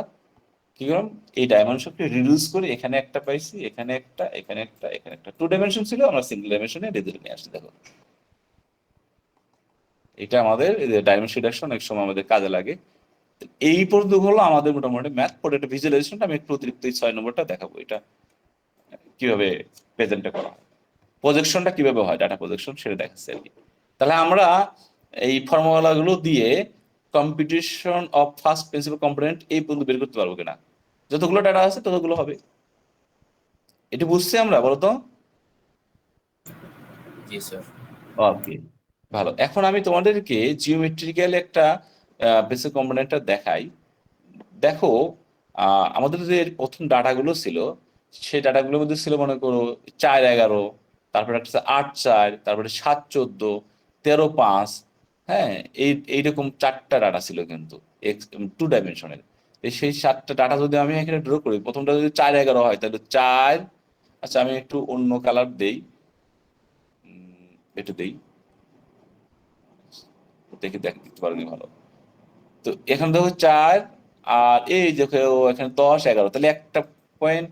কি করলাম, এই ডাইমেনশনকে রিডিউস করে এখানে একটা পাইছি, এখানে একটা, এখানে একটা, এখানে একটা, 2 ডাইমেনশন ছিল, আমরা সিঙ্গেল ডাইমেনশনে রেজাল্ট নিয়ে আসছি। দেখো, এটা আমাদের ডাইমেনশন রিডাকশন এক সময় আমাদের কাজে লাগে। এই পর্যন্ত হলো আমাদের মোটামুটি ম্যাথ। পরে একটা ভিজুয়ালাইজেশনটা আমি একটু অতিরিক্ত এই 6 নম্বরটা দেখাবো, এটা কিভাবে প্রেজেন্টটা করা হয়, প্রজেকশনটা কিভাবে হয়, ডাটা প্রজেকশন সেটা দেখাচ্ছে আর কি। তাহলে আমরা এই ফর্মুলাগুলো দিয়ে competition of first principal component এই পর্যন্ত বের করতে পারবো কিনা, যতগুলো ডাটা আছে ততগুলো হবে। এটা বুঝছি আমরা, বলো তো? জি স্যার। ওকে, ভালো। এখন আমি তোমাদেরকে জিওমেট্রিক্যাল একটা বেসিক কম্পোনেন্টটা দেখাই। দেখো, আমাদের যে প্রথম ডাটাগুলো ছিল, সেই ডাটাগুলোর মধ্যে ছিল মনে করো 4 11, তারপরে একটা 8 4, তারপরে 7 14, 13 5। হ্যাঁ, এইরকম 4টা ডাটা ছিল কিন্তু 2 ডাইমেনশনের। সেই 7টা ডাটা যদি আমি এখানে ড্র করি, প্রথমটা যদি 4 11 হয় তাহলে 4। আচ্ছা, আমি একটু অন্য কালার দেই, একটু দেই, দেখে দেখতে পারবি ভালো। তো এখানে দেখো 4, আর এই দেখো এখানে 10 11, তাহলে একটা পয়েন্ট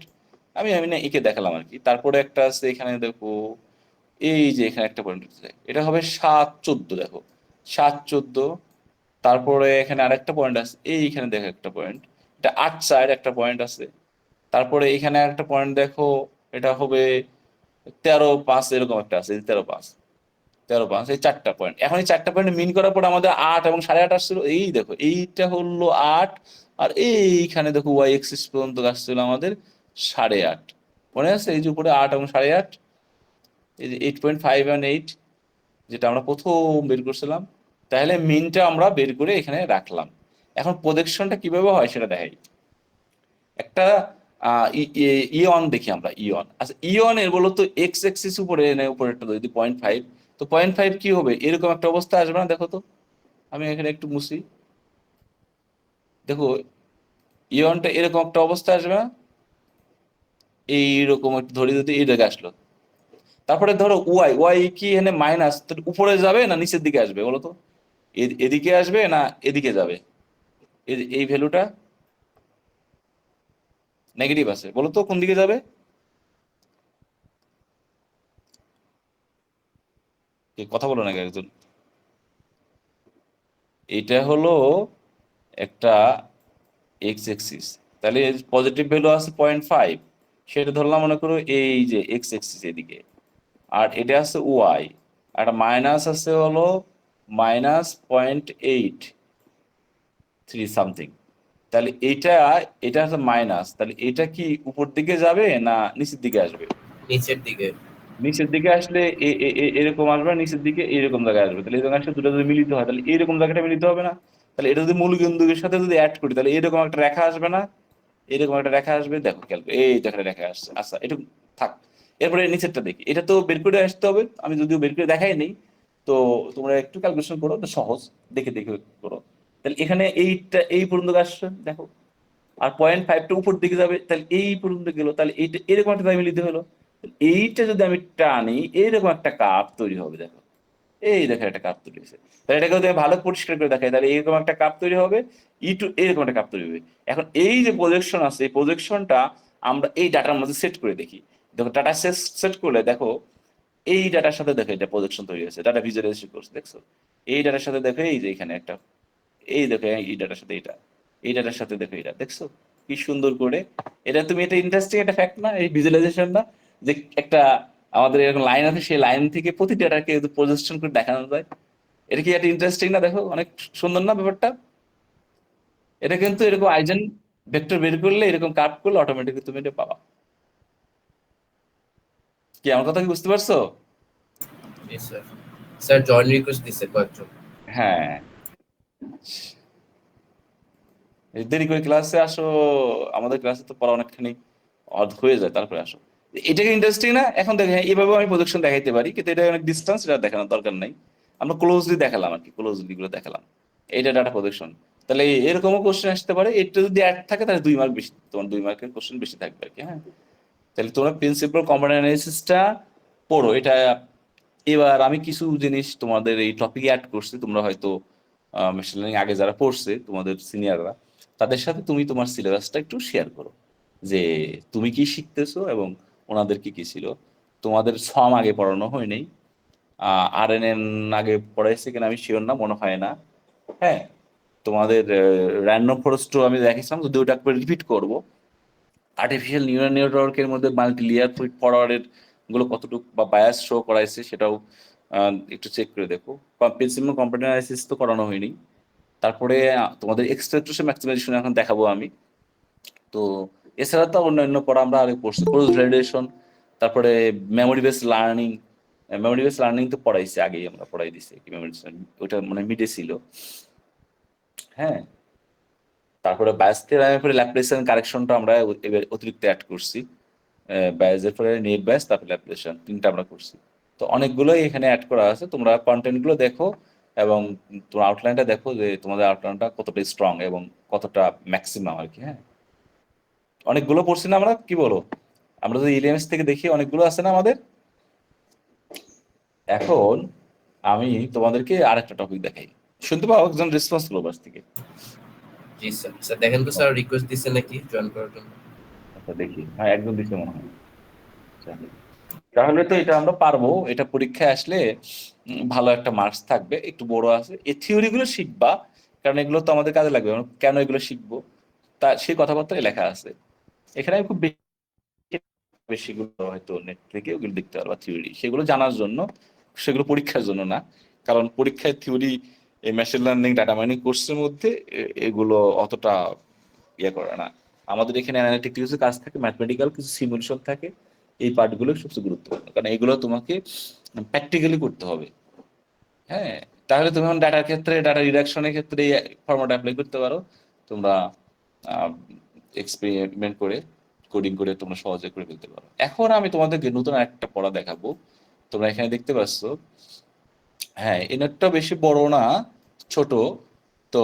আমি আমি না একে দেখালাম আর কি। তারপরে একটা আছে এখানে দেখো, এই যে এখানে একটা পয়েন্ট, এটা হবে 7 14, দেখো 7 14। তারপরে এখানে আরেকটা পয়েন্ট আছে, এইখানে দেখো একটা পয়েন্ট, এটা 8 4 একটা পয়েন্ট আছে। তারপরে এখানে একটা পয়েন্ট দেখো, এটা হবে 13 5, এরকম একটা আছে, 13 5, 13 5, এই 4টা পয়েন্ট। এখন এই 4টা পয়েন্ট মিন করার পর আমাদের 8 এবং 8.5 আসছিল, এই দেখো এইটা হলো 8। আর এইখানে দেখো ওয়াই এক্সিস পর্যন্ত আসছিল আমাদের 8.5, মনে আছে? এই যে উপরে 8 এবং 8.5, এই যে 8.5 and 8, যেটা আমরা প্রথম বের করছিলাম। তাহলে মিনটা আমরা বের করে এখানে রাখলাম। এখন প্রজেকশনটা কিভাবে হয় সেটা দেখাই। একটা ইয়ন দেখি আমরা, ইয়ন। আচ্ছা, ইয়ন এর বলো তো এক্স এক্সিস উপরে উপরে একটা যদি 0.5, তো 0.5 কি হবে? এরকম একটা অবস্থা আসবে না? দেখো তো, আমি এখানে একটু মুছি, দেখো ইয়নটা এরকম একটা অবস্থা আসবে না? এইরকম একটু ধরে যদি এই জায়গায় আসলো, তারপরে ধরো ওয়াই, ওয়াই কি এখানে মাইনাস, উপরে যাবে না নিচের দিকে আসবে বলো তো? এদিকে আসবে না এদিকে যাবে? এই ভ্যালুটা নেগেটিভ আছে, বলো তো কোন দিকে যাবে? কথা বলো না কেন একজন? এটা হলো একটা এক্স এক্সিস, তাহলে পজিটিভ ভ্যালু আছে 0.5, সেটা ধরলাম মনে করো এই যে এক্স এক্সিস এদিকে। আর এটা আছে ওয়াই, আর মাইনাস আছে হলো -0.83 সামথিং। তাহলে এটা, এটা হচ্ছে মাইনাস, তাহলে এটা কি উপর দিকে যাবে না নিচের দিকে আসবে? নিচের দিকে। নিচের দিকে আসলে এরকম আসবে, নিচের দিকে এইরকম জায়গায় আসবে। তাহলে এরকম আসলে দুটো যদি মিলিত হয় তাহলে এইরকম জায়গাটা মিলিত হবে না? তাহলে এটা যদি মূল বিন্দুর সাথে যদি অ্যাড করি তাহলে এরকম একটা রেখা আসবে না? এরকম একটা রেখা আসবে, দেখো খেয়াল করে, এই দেখো একটা রেখা আসছে। আচ্ছা, এটা থাক। এরপরে নিচেরটা দেখি, এটা তো বের করে আসতে হবে, আমি যদিও বের করে দেখাই নেই। তো তোমরা একটু ক্যালকুলেশন করো, তো সহজ, দেখে দেখে করো। তাহলে এখানে এইটা এই পর্যন্ত আসছে দেখো, আর 0.5টা উপর দিকে যাবে, তাহলে এই পর্যন্ত গেল, তাহলে এইটা এরকম একটা দায় মিলিত হলো। এইটা যদি আমি টানি, এইরকম একটা কার্ভ তৈরি হবে, দেখো এই দেখো একটা কার্ভ তৈরি হয়েছে। তাহলে এটাকে যদি আমি ভালো পরিষ্কার করে দেখাই, তাহলে এইরকম একটা কার্ভ তৈরি হবে, এরকম একটা কার্ভ তৈরি হবে। এখন এই যে প্রজেকশন আছে, এই প্রজেকশনটা আমরা এই ডাটার মধ্যে সেট করে দেখি। দেখো ডাটা সেট করলে দেখো, এই ডাটার সাথে দেখো এটা প্রজেকশন তৈরি হয়েছে, ডাটা ভিজুয়ালাইজেশন করছে, দেখছো? এই ডাটার সাথে দেখো এই যে এখানে একটা, এই দেখো এই ডাটার সাথে এটা, এই ডাটার সাথে দেখো এটা, দেখছো কি সুন্দর করে? এটা তুমি, এটা ইন্টারেস্টিং একটা ফ্যাক্ট না এই ভিজুয়ালাইজেশন না? যে একটা আমাদের এরকম লাইন আছে, সেই লাইন থেকে প্রতি ডাটাকে প্রজেকশন করে দেখানো যায়। এটা কি একটা ইন্টারেস্টিং না? দেখো অনেক সুন্দর না ব্যাপারটা? এটা কিন্তু এরকম আইজেন ভেক্টর বের করলে, এরকম কাট করলে অটোমেটিকলি তুমি এটা পাবা। কি আমার কথা কি বুঝতে পারছো? জি স্যার। স্যার জয়েন রিকোয়েস্ট দিছে কয়েকজন। হ্যাঁ, এই দেরি করে ক্লাসে আসো, আমাদের ক্লাসে তো পড়া অনেকখানি অর্ধ হয়ে যায়, তারপরে আসো। এটাকে ইন্টারেস্টিং না? এখন দেখে হ্যাঁ, এভাবে আমি প্রজেকশন দেখাইতে পারি, কিন্তু এটা অনেক ডিস্টেন্স, এটা দেখানোর দরকার নাই। আমরা ক্লোজলি দেখালাম আর কি, ক্লোজলি গুলো দেখালাম। এইটা ডাটা প্রজেকশন। তাহলে এরকমও কোশ্চেন আসতে পারে, এটা যদি অ্যাড থাকে তাহলে 2 মার্ক বেশি, তোমার 2 মার্কের কোশ্চেন বেশি থাকবে আর কি। হ্যাঁ, তাহলে তোমরা প্রিন্সিপাল কম্পোনেন্ট অ্যানালিসিসটা পড়ো। এটা এবার আমি কিছু জিনিস তোমাদের এই টপিকে অ্যাড করছি, তোমরা হয়তো মেশিন লার্নিং আগে যারা পড়ছে তোমাদের সিনিয়ররা, তাদের সাথে তুমি তোমার সিলেবাসটা একটু শেয়ার করো, যে তুমি কি শিখতেছো এবং ওনাদের কি কি ছিল। তোমাদের সম আগে পড়ানো হয় নাই, আর এন এন আগে পড়াইছে কিনা আমি শিওর না, মনে হয় না। হ্যাঁ, তোমাদের র্যান্ডম ফরেস্টও আমি দেখেছিলাম, যদি ওটা করে রিপিট করব। আর্টিফিশিয়াল নিউরাল নেটওয়ার্কের মধ্যে মাল্টি লেয়ার ফিড ফরওয়ার্ডের গুলো কতটুকু বা বায়াস শো করাইছে সেটাও একটু চেক করে দেখো। কম্পেন্সিবল কম্পিউটার অ্যানালাইসিস তো করানো হয়নি। তারপরে তোমাদের এক্সট্রাকশন ম্যাক্সিমাইজেশন এখন দেখাবো আমি। তো এছাড়া তো অন্যান্য পড়া আমরা আগে পড়ছি, ক্রস ভ্যালিডেশন, তারপরে memory base learning. Memory base learning তো পড়াইছে আগেই, আমরা পড়াই দিছি কি মেমোরি, ওটা মানে মিডে ছিল। হ্যাঁ, তারপরে বায়াস থিওরামের পরে ল্যাপ্লেসিয়ান কারেকশনটা আমরা এবার অতিরিক্ত অ্যাড করছি। বায়াসের পরে নেট বায়াস, তারপরে ল্যাপ্লেসিয়ান, তিনটা আমরা করছি। তো অনেকগুলোই এখানে অ্যাড করা আছে, তোমরা কন্টেন্ট গুলো দেখো এবং তোমার আউটলাইনটা দেখো যে তোমাদের আউটলাইনটা কতটা স্ট্রং এবং কতটা ম্যাক্সিমাম আর কি। হ্যাঁ, অনেকগুলো পড়ছি না আমরা, কি বলো? আমরা যদি ইলিএমএস থেকে দেখি অনেকগুলো আছে না আমাদের। এখন আমি তোমাদেরকে আরেকটা টপিক দেখাই, শুনতে পাও একজন রেসপন্স গ্লোবাস থেকে। জি স্যার। স্যার দেখেন তো স্যার রিকোয়েস্ট দিচ্ছে নাকি জয়েন করার জন্য। আচ্ছা দেখি, হ্যাঁ একদম দিচ্ছে মনে হয়। আচ্ছা, তাহলে তো এটা আমরা পারবো, এটা পরীক্ষায় আসলে ভালো একটা মার্কস থাকবে। একটু বড় আছে, এই থিওরি গুলো শিখবা, কারণ এগুলো তো আমাদের কাজে লাগবে। আমরা কেন এগুলো শিখবো তা সেই কথাবার্তায় লেখা আছে এখানে। আমি খুব বেশিগুলো হয়তো নেট থেকে ওগুলো দেখতে পারবা থিওরি, সেগুলো জানার জন্য, সেগুলো পরীক্ষার জন্য না। কারণ পরীক্ষায় থিওরি এই মেশিন লার্নিং ডাটা মাইনিং কোর্সের মধ্যে এগুলো অতটা ইয়ে করে না। আমাদের এখানে অ্যানালিটিক কিছু কাজ থাকে, ম্যাথমেটিক্যাল কিছু সিমুলেশন থাকে। এই পার্টগুলো সবচেয়ে গুরুত্বপূর্ণ, কারণ এগুলো তোমাকে প্র্যাকটিক্যালি করতে হবে। হ্যাঁ, তাহলে তুমি ডাটার ক্ষেত্রে, ডাটা রিডাকশনের ক্ষেত্রে ফর্মুলা অ্যাপ্লাই করতে পারো। তোমরা এক্সপেরিমেন্ট করে, কোডিং করে তোমরা সহজে করে ফেলতে পারো। এখন আমি তোমাদেরকে নতুন একটা পড়া দেখাবো। তোমরা এখানে দেখতে পাচ্ছ, হ্যাঁ এই নোটটা বেশি বড় না, ছোট। তো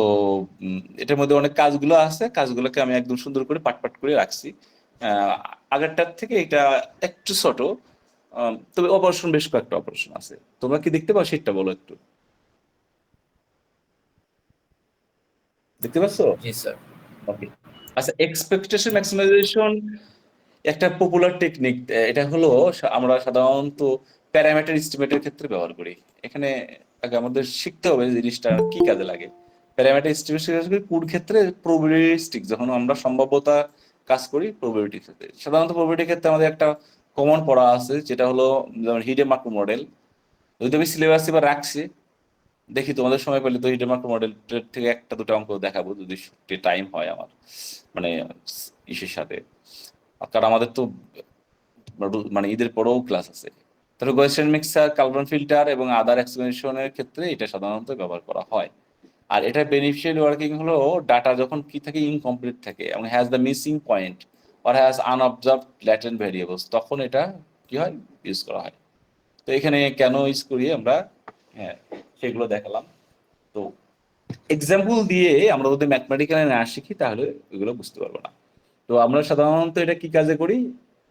এটার মধ্যে অনেক কাজগুলো আছে, কাজগুলোকে আমি একদম সুন্দর করে পাট পাট করে রাখছি। আহ, আগেরটার থেকে এটা একটু ছোট, তবে অপারেশন বেশ কয়েকটা অপারেশন আছে। তোমরা কি দেখতে পাও সেটা বলো একটু, দেখতে পাচ্ছ? জি স্যার। ওকে। আচ্ছা, এক্সপেকটেশন ম্যাক্সিমাইজেশন একটা পপুলার টেকনিক। এটা হলো আমরা সাধারণত প্যারামিটার এস্টিমেটের ক্ষেত্রে ব্যবহার করি। এখানে আগে আমাদের শিখতে হবে যে জিনিসটা কি কাজে লাগে। প্যারামিটার এস্টিমেশন কোন ক্ষেত্রে? প্রবাবিলিস্টিক, যখন আমরা সম্ভাব্যতা কাজ করি প্রবাবিলিটির ক্ষেত্রে। সাধারণত প্রবাবিলিটির ক্ষেত্রে আমাদের একটা কমন পড়া আছে, যেটা হলো যেমন হিডেমার্কো মডেল। যদি আমি সিলেবাসে বা রাখছি, দেখি তোমাদের সময় পেলে তো হিডেমার্কো মডেল থেকে একটা দুটো অঙ্ক দেখাবো যদি টাইম হয় আমার, মানে ইসের সাথে। কারণ আমাদের তো মানে ঈদের পরেও ক্লাস আছে। তাহলে গয়েসেন মিক্সার, কার্বন ফিল্টার এবং আদার এক্সপ্লেনেশনের ক্ষেত্রে এটা সাধারণত ব্যবহার করা হয়। আর এটা বেনিফিশিয়াল ওয়ার্কিং হলো ডাটা যখন কি থাকে, ইনকমপ্লিট থাকে এবং has the missing point or has unobserved latent variables, তখন এটা কি হয়, ইউজ করা হয়। তো এখানে কেন ইউজ করি আমরা, হ্যাঁ সেগুলো দেখালাম। তো এক্সাম্পল দিয়ে আমরা যদি ম্যাথমেটিক্যাল না শিখি তাহলে এগুলো বুঝতে পারবো না। তো আমরা সাধারণত এটা কি কাজে করি,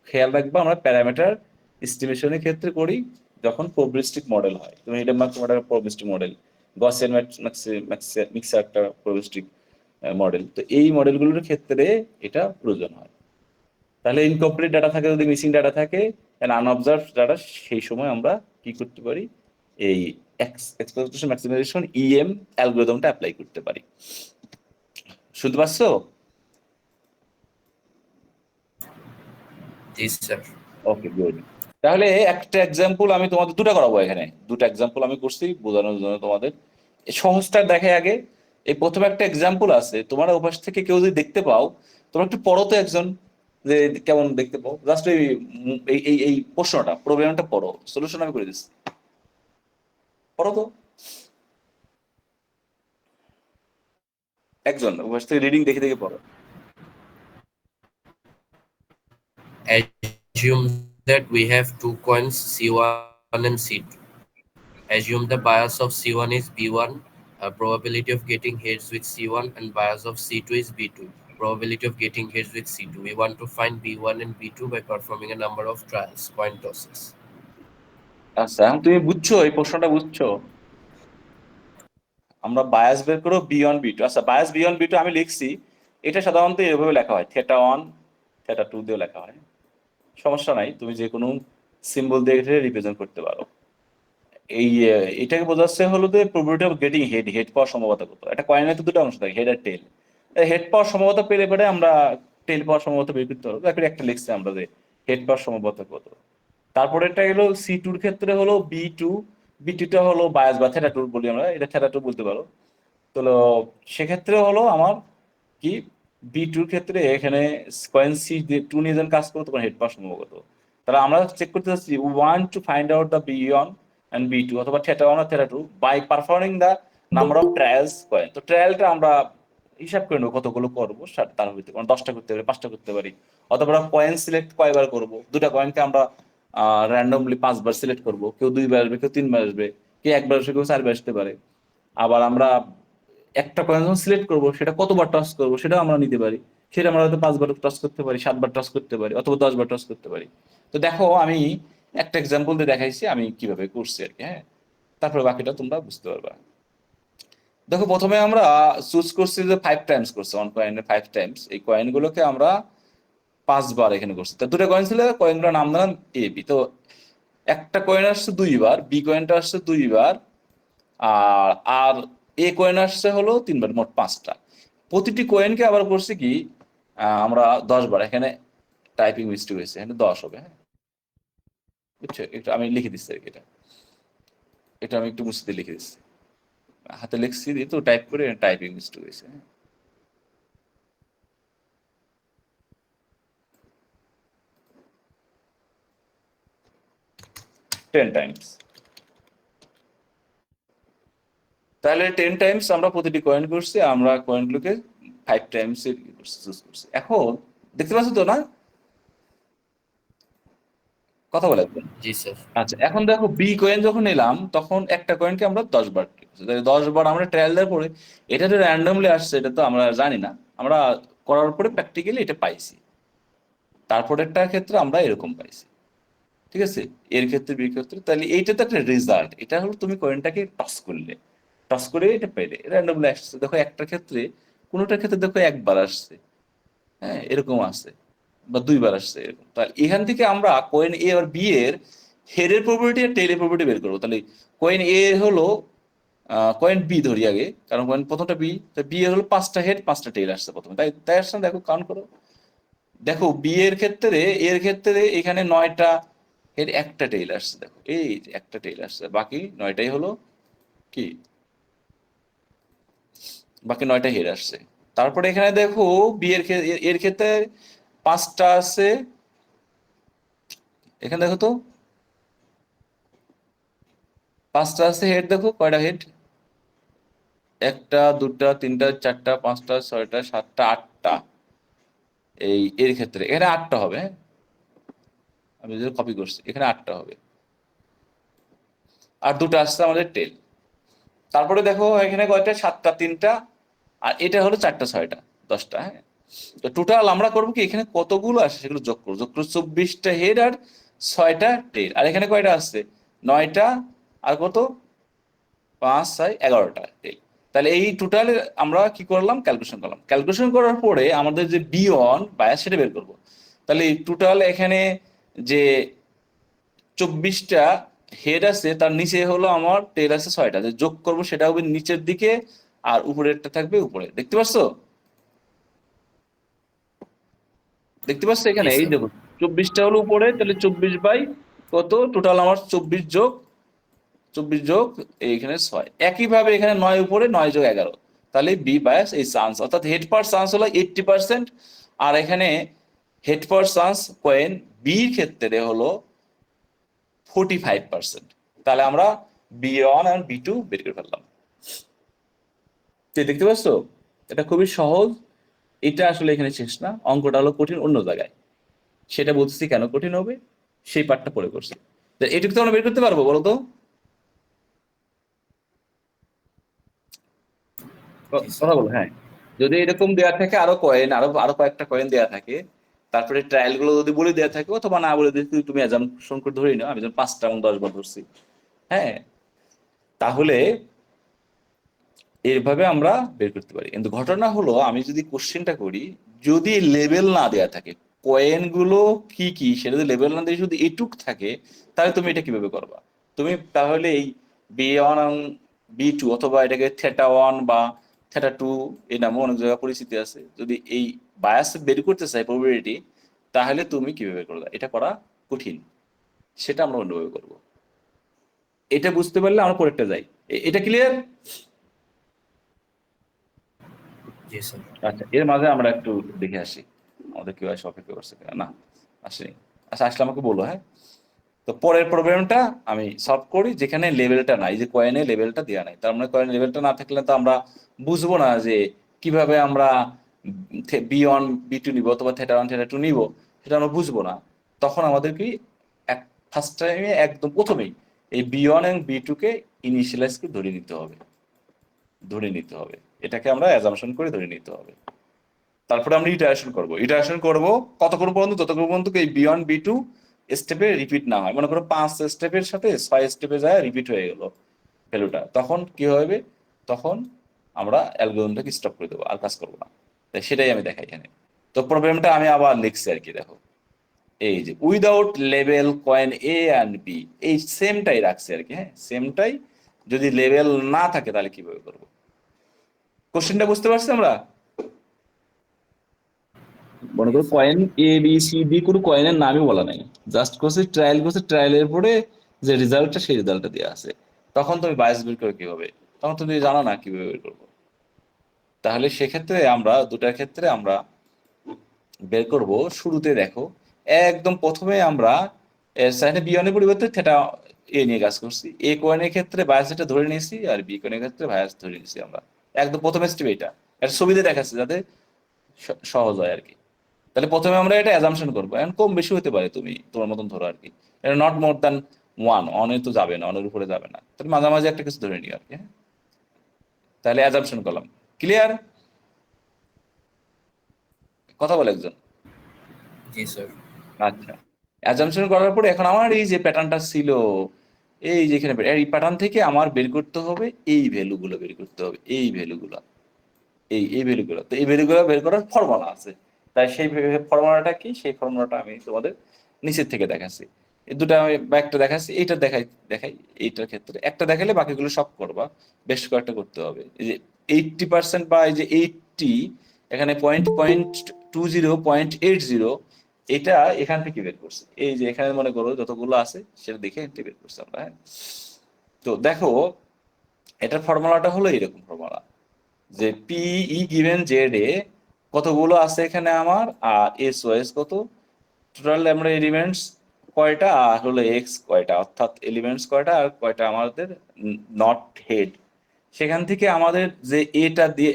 খেয়াল রাখবো, আমরা প্যারামিটার এস্টিমেশনের ক্ষেত্রে করি যখন প্রবাবিলিস্টিক মডেল হয়। তুমি এটা model probabilistic model, Gaussian mixer একটা প্রবাবিলিস্টিক মডেল। তো এই মডেলগুলোর ক্ষেত্রে এটা প্রয়োজন হয়। তাহলে ইনকমপ্লিট ডাটা থাকে, যদি মিসিং ডাটা থাকে, আনঅবজার্ভ ডাটা, সেই সময় আমরা কি করতে পারি, এই এক্সপেকটেশন ম্যাক্সিমাইজেশন ইএম অ্যালগরিদমটা অ্যাপ্লাই করতে পারি। শুনতে পাচ্ছো? জি স্যার। ওকে, গুড। তাহলে একটা এক্সাম্পল আমি তোমাদের দুটো করাবো এখানে, দুটো এক্সাম্পল আমি করছি বোঝানোর জন্য তোমাদের। এই সহজটা দেখে আগে। এই প্রথমে একটা এক্সাম্পল আছে, তোমরা ওপাশ থেকে কেউ যদি দেখতে পাও, তোমরা একটু পড়ো তো একজন, যে কেমন দেখতে পাও। জাস্ট এই এই এই এই প্রশ্নটা, প্রবলেমটা পড়ো, সলিউশন আমি করে দিচ্ছি, পড়ো তো একজন ওপাশ থেকে রিডিং দেখে দেখে পড়ো। Assume that we have two coins C1 and C2. Assume the bias of C1 is B1, probability of getting heads with C1, and bias of C2 is B2, probability of getting heads with C2. We want to find B1 and B2 by performing a number of trials, coin tosses. আচ্ছা, এখন তুমি বুঝছো, এই প্রশ্নটা বুঝছো? আমরা bias বের করো B1 B2। আচ্ছা, বায়াস B1 B2 আমি লিখছি, এটা সাধারণত এভাবে লেখা হয়, θ1 θ2 দিয়েও লেখা হয়। সমস্যা নাই, তুমি যে কোনো সিম্বল দিয়ে রিপ্রেজেন্ট করতে পারো। এই এটাকে বোঝাচ্ছে হলো যে probability of getting head, head পাওয়ার সম্ভাবনা কত। একটা কয়েনের তো দুটো অংশ থাকে, হেড আর টেল। হেড পাওয়ার সম্ভাবনা পেলে পরে আমরা টেল পাওয়ার সম্ভাবনা বের করতে পারবো। তারপরে একটা লিখছি আমরা যে হেড পাওয়ার সম্ভাবনা কত। তারপরে একটা হলো C2 এর ক্ষেত্রে হলো B2, B2টা হলো বায়াস বা থেটা টু বলি আমরা, এটা থেটা টু বলতে পারো। তো সেক্ষেত্রে হলো আমার কি B2 এর ক্ষেত্রে এখানে কয়েন C2 নিয়ে যখন কাজ করবো তখন হেড পাওয়ার সম্ভবত। তাহলে আমরা চেক করতে চাচ্ছি one to find out the B1 and B2 অথবা থেটা ওয়ান আর theta two by performing the number of trials coin. তো ট্রায়ালটা আমরা হিসাব করে নেবো কতগুলো করবো, তার ভিতরে মানে 10টা করতে পারি, 5টা করতে পারি। অথবা কয়েন সিলেক্ট কয়বার করবো, দুটা কয়েনকে আমরা র্যান্ডমলি 5বার সিলেক্ট করবো, কেউ 2বার আসবে, কেউ 3বার আসবে, কেউ 1বার আসবে, কেউ 4বার আসতে পারে। আবার আমরা একটা কয়েন যখন সিলেক্ট করবো সেটা কতবার টস করবো সেটাও আমরা নিতে পারি। সেটা আমরা হয়তো 5বার টস করতে পারি, 7বার টস করতে পারি, অথবা 10বার টস করতে পারি। তো দেখো আমি একটা এক্সাম্পল দিয়ে দেখাইছি আমি কিভাবে করছি আর কি। হ্যাঁ, তারপরে বাকিটা তোমরা বুঝতে পারবা। দেখো প্রথমে আমরা চুজ করছি যে 5 টাইমস করছে, ওয়ান কয়েনের 5 টাইমস। এই কয়েনগুলোকে আমরা 5বার এখানে করছি। তো দুটো কয়েন ছিল, কয়েনগুলোর নাম দিলাম AB। তো একটা কয়েন আসছে 2বার, B কয়েনটা আসছে 2বার, আর আর কয়েন আসছে হলো 3বার, মোট 5টা। প্রতিটি কয়েনকে আবার করছি কি আমরা 10বার। এখানে টাইপিং মিস্টেক হয়েছে, এখানে 10 হবে। হ্যাঁ, বুঝছো? এটা আমি লিখে দিচ্ছি আর কি। এটা এটা আমি একটু মুছে দিয়ে লিখে দিচ্ছি, হাতে লিখছি দিয়ে তো টাইপ করে টাইপিং মিস্টেক হয়েছে। হ্যাঁ, 10 টাইমস। তাহলে 10 টাইমস আমরা প্রতিটি কয়েন করছি, আমরা কয়েনগুলোকে 5 টাইমস চুজ করছি। এখন দেখতে পাচ্ছ তো না, কথা বলে একদম। জি স্যার। আচ্ছা, এখন দেখো বি কয়েন যখন নিলাম তখন একটা কয়েনকে আমরা 10বার, 10বার আমরা ট্রায়াল দেওয়ার পরে এটা তো র্যান্ডমলি আসছে, এটা তো আমরা জানি না, আমরা করার পরে প্র্যাকটিক্যালি এটা পাইছি। তারপরেরটার ক্ষেত্রে আমরা এরকম পাইছি, ঠিক আছে? এর ক্ষেত্রে বির ক্ষেত্রে, তাহলে এইটা তো একটা রেজাল্ট। এটা হলো তুমি কয়েনটাকে টস করলে, টস করে এটা পেলে র্যান্ডমলি আসছে। দেখো একটার ক্ষেত্রে, কোনোটার ক্ষেত্রে দেখো 1বার আসছে, হ্যাঁ এরকম আছে, বা 2বার আসছে এরকম। তাহলে এখান থেকে আমরা কয়েন A আর B এর হেডের প্রবাবিলিটি আর টেইলের প্রবাবিলিটি বের করবো। তাহলে কয়েন A হলো কয়েন B ধরি আগে, কারণ কয়েন প্রথমটা B, তো B এর হলো 5টা হেড 5টা টেইল আসছে প্রথমে, তাই তাই আসছে না? দেখো কাউন্ট করো। দেখো বি এর ক্ষেত্রে এখানে 9টা হেড, একটা টেইল আসছে। দেখো এই যে একটা টেইল আসছে, বাকি 9টাই হলো কি, বাকি 9টা হেড আসছে। তারপরে এখানে দেখো বি এর ক্ষেত্রে 5টা আছে। এখানে দেখো তো 5টা আছে হেড, দেখো কয়টা হেড, 1টা 2টা 3টা 4টা 5টা 6টা 7টা 8টা। এই এর ক্ষেত্রে এখানে 8টা হবে। হ্যাঁ, আমি যে কপি করছি এখানে 8টা হবে, আর 2টা আসছে আমাদের টেল। তারপরে দেখো এখানে কয়টা, 7টা 3টা, আর এটা হলো 4টা 6টা 10টা। হ্যাঁ, তো টোটাল আমরা করবো কি, এখানে কতগুলো আসে সেগুলো যোগ করবো। যোগ করবো 24টা হেড আর 6টা টেল। আর এখানে কয়টা আসছে, 9টা, আর কত, 5 6 11টা টেল। তাহলে এই টোটাল আমরা কি করলাম, ক্যালকুলেশন করলাম। ক্যালকুলেশন করার পরে আমাদের যে B1 বায়াস সেটা বের করবো। তাহলে টোটাল এখানে যে 24টা হেড আছে তার নিচে হলো আমার টেল আছে 6টা, যে যোগ করবো সেটা হবে নিচের দিকে, আর উপরেরটা থাকবে উপরে। দেখতে পাচ্ছো? দেখতে পাচ্ছ জি এখানে, এই স্যার। দেখো 24টা হলো উপরে, তাহলে 24 বাই কত, টোটাল আমার 24 যোগ এইখানে 6। একইভাবে এখানে 9 উপরে, 9 যোগ 11, তাহলে বি বায়াস এই চান্স, অর্থাৎ হেড পার চান্স হলো 80%। আর এখানে হেড পার চান্স কয়েন বির ক্ষেত্রে হলো 45%। তাহলে আমরা B1 আর B2 বের করে ফেললাম। তো দেখতে পাচ্ছ, এটা খুবই সহজ। এটা আসলে এখানে শেষ না, অঙ্কটা হলো কঠিন অন্য জায়গায়। সেটা বলতেছি কেন কঠিন হবে, সেই পার্টটা পরে করছি। তো এটুকু তো আমরা বের করতে পারবো, বলো তো? জি স্যার। কথা বলো, হ্যাঁ। যদি এরকম দেওয়া থাকে, আরো কয়েন, আরো আরো কয়েকটা কয়েন দেওয়া থাকে, তারপরে ট্রায়াল গুলো যদি বলে দেওয়া থাকে, অথবা না বলে দিয়ে তুমি অ্যাজাম্পশন করে ধরে নাও আমি যখন 5টা এবং 10বার ধরছি, হ্যাঁ, তাহলে এইভাবে আমরা বের করতে পারি। কিন্তু ঘটনা হলো আমি যদি কোশ্চেনটা করি, যদি লেভেল না দেওয়া থাকে, কয়েন গুলো কি কি সেটা যদি লেভেল না দিয়ে শুধু এটুক থাকে, তাহলে তুমি এটা কিভাবে করবা? তুমি তাহলে এই B1 এবং B2 অথবা এটাকে θ1 বা θ2 এই নামে অনেক জায়গায় পরিচিতি আছে। যদি এই বায়াস বের করতে চাই প্রবাবিলিটি, তাহলে তুমি কিভাবে করবে? এটা করা কঠিন, সেটা আমরা অন্যভাবে করব। এটা বুঝতে পারলে আমরা পরেরটা যাই। এটা ক্লিয়ার? জি স্যার। আচ্ছা, এর মাঝে আমরা একটু দেখে আসি আমাদের কেউ আসে অপেক্ষা করছে কিনা। না, আসেনি। আচ্ছা, আসলে আমাকে বলো। হ্যাঁ, তো পরের প্রবলেমটা আমি সলভ করি, যেখানে লেভেলটা নাই, যে কয়েনে লেভেলটা দেওয়া নাই। তার মানে কয়েনের লেভেলটা না থাকলে তো আমরা বুঝবো না যে কিভাবে আমরা B1 B2 নিব অথবা θ1 θ2 নিব, সেটা আমরা বুঝবো না। তখন আমাদের কি ফার্স্ট টাইমে একদম প্রথমেই এই B1 এবং B2 কে ইনিশিয়ালাইজ করে ধরে নিতে হবে। এটাকে আমরা অ্যাজাম্পশন করে ধরে নিতে হবে। তারপরে আমরা ইটারেশন করব কতক্ষণ পর্যন্ত? ততক্ষণ পর্যন্ত এই B1 B2 স্টেপে রিপিট না হয়। মনে করো 5 স্টেপের সাথে 6 স্টেপে যায় রিপিট হয়ে গেল ভ্যালুটা, তখন কি হবে? তখন আমরা অ্যালগরিদমটাকে স্টপ করে দেবো, আর কাজ করবো না। তাই সেটাই আমি দেখাই এখানে। তো প্রবলেমটা আমি আবার লিখছি আর কি, দেখো এই যে without level coin A and B, এই সেমটাই রাখছি আর কি। হ্যাঁ, সেমটাই। যদি লেভেল না থাকে তাহলে কিভাবে করবো? কোশ্চেনটা বুঝতে পারছি আমরা? মনে করো coin A B C D, কোনো কয়েনের নামই বলা নাই, জাস্ট করছে ট্রায়ালের পরে যে রেজাল্টটা, সেই রেজাল্টটা দেওয়া আছে। তখন তুমি বায়াস বের করে কি হবে? তখন তুমি জানো না কিভাবে বের করবো। তাহলে সেক্ষেত্রে আমরা দুটার ক্ষেত্রে আমরা বের করব। শুরুতে দেখো, একদম প্রথমে আমরা সাইনে B1 এর পরিবর্তে থেটা এ নিয়ে কাজ করছি। এ কয়েনের ক্ষেত্রে বায়াস এটা ধরে নিয়েছি, আর বি কয়েনের ক্ষেত্রে বায়াস ধরে নিয়েছি আমরা। একদম প্রথম স্টেপ এটা একটা ছবিতে দেখাচ্ছে যাতে সহজ হয় আর কি। তাহলে প্রথমে আমরা এটা অ্যাজাম্পশন করবো, এখন কম বেশি হতে পারে, তুমি তোমার মতন ধরো আর কি। এটা নট মোর দ্যান ওয়ান, অনে তো যাবে না, অনের উপরে যাবে না, তাহলে মাঝামাঝি একটা কিছু ধরে নিও আর কি। হ্যাঁ, তাহলে অ্যাজাম্পশন করলাম। ক্লিয়ার? কথা বলে একজন। জি স্যার। আচ্ছা, অ্যাজাম্পশন করার পরে এখন আমার এই যে প্যাটার্নটা ছিল, এই যেখানে এই প্যাটার্ন থেকে আমার বের করতে হবে, এই ভ্যালুগুলো বের করতে হবে, এই ভ্যালুগুলো, এই ভ্যালুগুলো। তো এই ভ্যালুগুলো বের করার ফর্মুলা আছে। তাই সেই ফর্মুলাটা কি, সেই ফর্মুলাটা আমি তোমাদের নিচের থেকে দেখাচ্ছি। এই দুটো আমি একটা দেখাচ্ছি, এইটা দেখাই। এইটার ক্ষেত্রে একটা দেখালে বাকিগুলো সব করবা, বেশ কয়েকটা করতে হবে। এই যে 80% বা এই যে 80, এখানে 0.20 এটা এখান থেকে বের করছে। এই যে এখানে মনে করো যতগুলো আছে সেটা দেখে এটা বের করছে আমরা। হ্যাঁ, তো দেখো এটার ফর্মুলাটা হলো এরকম ফর্মুলা, যে PE গিভেন জেড এ কতগুলো আছে এখানে আমার, আর এস ওয়াইস কত, টোটাল আমরা এলিমেন্টস কয়টা, আর হলো এক্স কয়টা, অর্থাৎ এলিমেন্টস কয়টা আর কয়টা আমাদের নট হেড। সেখান থেকে আমাদের যে এটা দিয়ে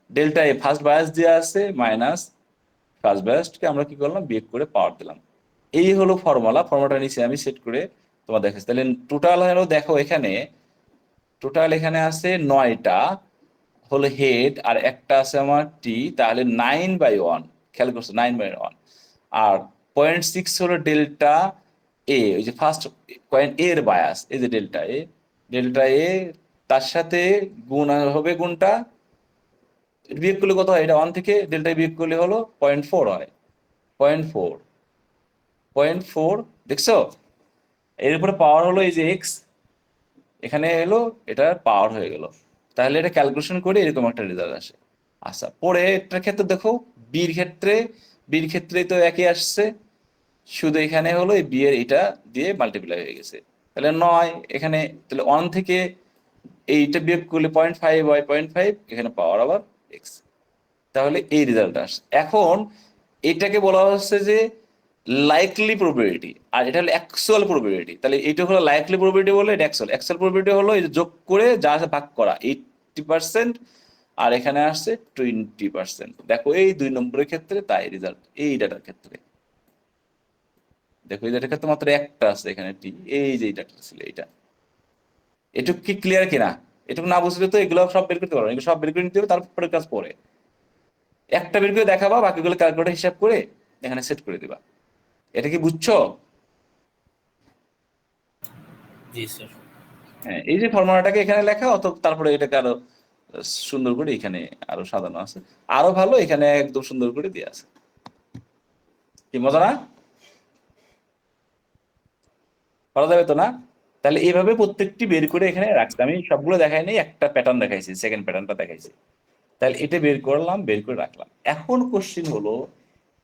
ডেল্টা এ ফার্স্ট বায়াস দিয়ে আছে মাইনাস ফার্স্ট বায়াসকে আমরা কি করলাম, বিয়োগ করে পাওয়ার দিলাম। এই হলো ফর্মুলাটা নিচে আমি সেট করে তোমার দেখাচ্ছি। তাহলে টোটাল হলো দেখো এখানে, টোটাল এখানে আছে 9টা হলো হেড, আর একটা আছে আমার টি, তাহলে 9/1। খেয়াল করছো, 9/1। আর 0.6 হলো ডেল্টা এ, ওই যে ফার্স্ট কয়েন এর বায়াস, এই যে ডেল্টা এ তার সাথে গুণ হবে, গুণটা বিয়োগ করলে কত হয়? এটা 1 থেকে ডেল্টা বিয়োগ করলে হলো 0.4 হয়। 0.4, 0.4, দেখছো? এর উপরে পাওয়ার হলো এই যে এক্স, এখানে এলো, এটা পাওয়ার হয়ে গেল। তাহলে এটা ক্যালকুলেশন করে এরকম একটা রেজাল্ট আসে। আচ্ছা, পরে এটার ক্ষেত্রে দেখো, বির ক্ষেত্রে তো একই আসছে, শুধু এখানে হলো এই বি এর এটা দিয়ে মাল্টিপ্লাই হয়ে গেছে। তাহলে 9 এখানে, তাহলে 1 থেকে এইটা বিয়োগ করলে 0.5 হয়, 0.5 এখানে পাওয়ার আবার এক্স। তাহলে এই রেজাল্টটা আসছে। এখন এটাকে বলা হচ্ছে যে লাইকলি প্রবাবিলিটি, আর এটা হলো অ্যাকচুয়াল প্রবাবিলিটি। তাহলে এটা হলো লাইকলি প্রবাবিলিটি বলে, এটা অ্যাকচুয়াল প্রবাবিলিটি হলো এই যে যোগ করে যা আছে ভাগ করা 80%, আর এখানে আসছে 20%। দেখো এই 2 নম্বরের ক্ষেত্রে তাই রেজাল্ট, এই ডাটার ক্ষেত্রে দেখো, এই ডাটার ক্ষেত্রে মাত্র একটা আছে এখানে টি, এই যে ডাটা ছিল এইটা। এটুকু কি ক্লিয়ার কিনা? এটুকু না বুঝলে তো এগুলো সব বের করতে পারবো না, এগুলো সব বের করে নিতে হবে, তারপরে কাজ পরে একটা বের করে দেখাবা, বাকিগুলো ক্যালকুলেটর হিসাব করে এখানে সেট করে দিবা। এটা কি বুঝছো? জি স্যার। হ্যাঁ, এই যে ফর্মুলাটাকে এখানে লেখা, অত তারপরে এটাকে আরো সুন্দর করে এখানে আরো সাজানো আছে, আরো ভালো এখানে একদম সুন্দর করে দিয়ে আছে। কি মজা না? করা যাবে তো না? তাহলে এইভাবে প্রত্যেকটি বের করে এখানে রাখছি। আমি সবগুলো দেখাই নাই, একটা প্যাটার্ন দেখাইছি, সেকেন্ড প্যাটার্নটা দেখাইছি। তাহলে এটা বের করলাম, বের করে রাখলাম। এখন কোশ্চিন হলো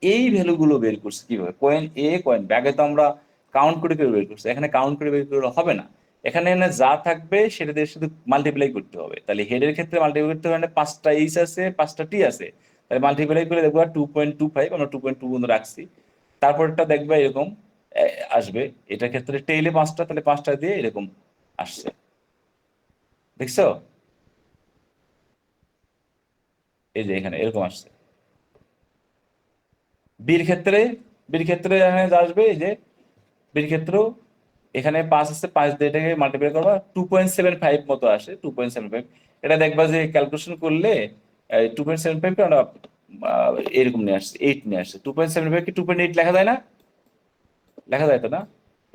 এই ভ্যালুগুলো বের করছি কিভাবে, কয়েন এ কয়েন বি। আগে তো আমরা কাউন্ট করে করে বের করছি, এখানে কাউন্ট করে বের করলে হবে না। এখানে যা থাকবে সেটা দিয়ে শুধু মাল্টিপ্লাই করতে হবে। তাহলে হেডের ক্ষেত্রে মাল্টিপ্লাই করতে হবে, মানে 5টা এইচ আছে 5টা টি আছে, তাহলে মাল্টিপ্লাই করে দেখবো 2.25, আমরা 2.2 পর্যন্ত রাখছি। তারপরটা দেখবে এরকম আসবে। এটার ক্ষেত্রে টেইলে 5টা, তাহলে 5টা দিয়ে এরকম আসছে, দেখছো? এই যে এখানে এরকম আসছে। বির ক্ষেত্রে, এখানে যা আসবে, এই যে বির ক্ষেত্রেও এখানে 5 আছে, 5 দিয়ে এটাকে মাল্টিপ্লাই করবা, 2.75 মতো আসে, 2.75। এটা দেখবা যে ক্যালকুলেশন করলে 2.75 কে আমরা এরকম নিয়ে আসছে, 8 নিয়ে আসছে। 2.75 কি 2.8 লেখা যায় না? লেখা যায় তো না?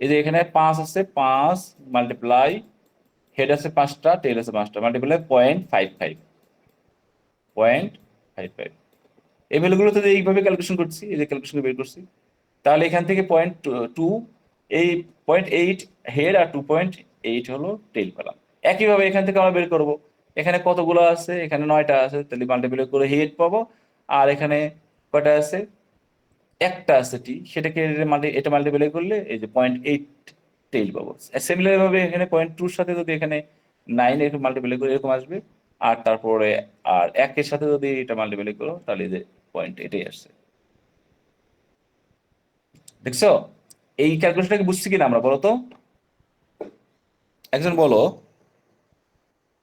এই যে এখানে 5 আছে, 5 মাল্টিপ্লাই, হেড আছে 5টা, টেল আছে 5টা, মাল্টিপ্লাই 0.55, 0.55। এই ভ্যালুগুলো তো এইভাবে ক্যালকুলেশন করছি, এই যে ক্যালকুলেশন বের করছি। তাহলে এখান থেকে 0.2, এই 0.8 হেড আর 2.8 হলো টেল পেলাম। একইভাবে এখান থেকে আমরা বের করব, এখানে কতগুলো আছে, এখানে 9টা আছে, তাহলে মাল্টিপ্লাই করে হেড পাবো। আর এখানে কয়টা আছে, একটা আছে টি, সেটাকে এটা মাল্টিপ্লাই করলে এই যে 0.8 টেল পাবো। সিমিলার ভাবে এখানে 0.2 সাথে যদি এখানে 9 এর মাল্টিপ্লাই করে এরকম আসবে। আর তারপরে আর 1 এর সাথে যদি এটা মাল্টিপ্লাই করো, তাহলে এই যে পয়েন্ট এটাই আসছে, দেখছো? এই ক্যালকুলেশনটাকে বুঝছি কিনা আমরা, বলো তো, একজন বলো,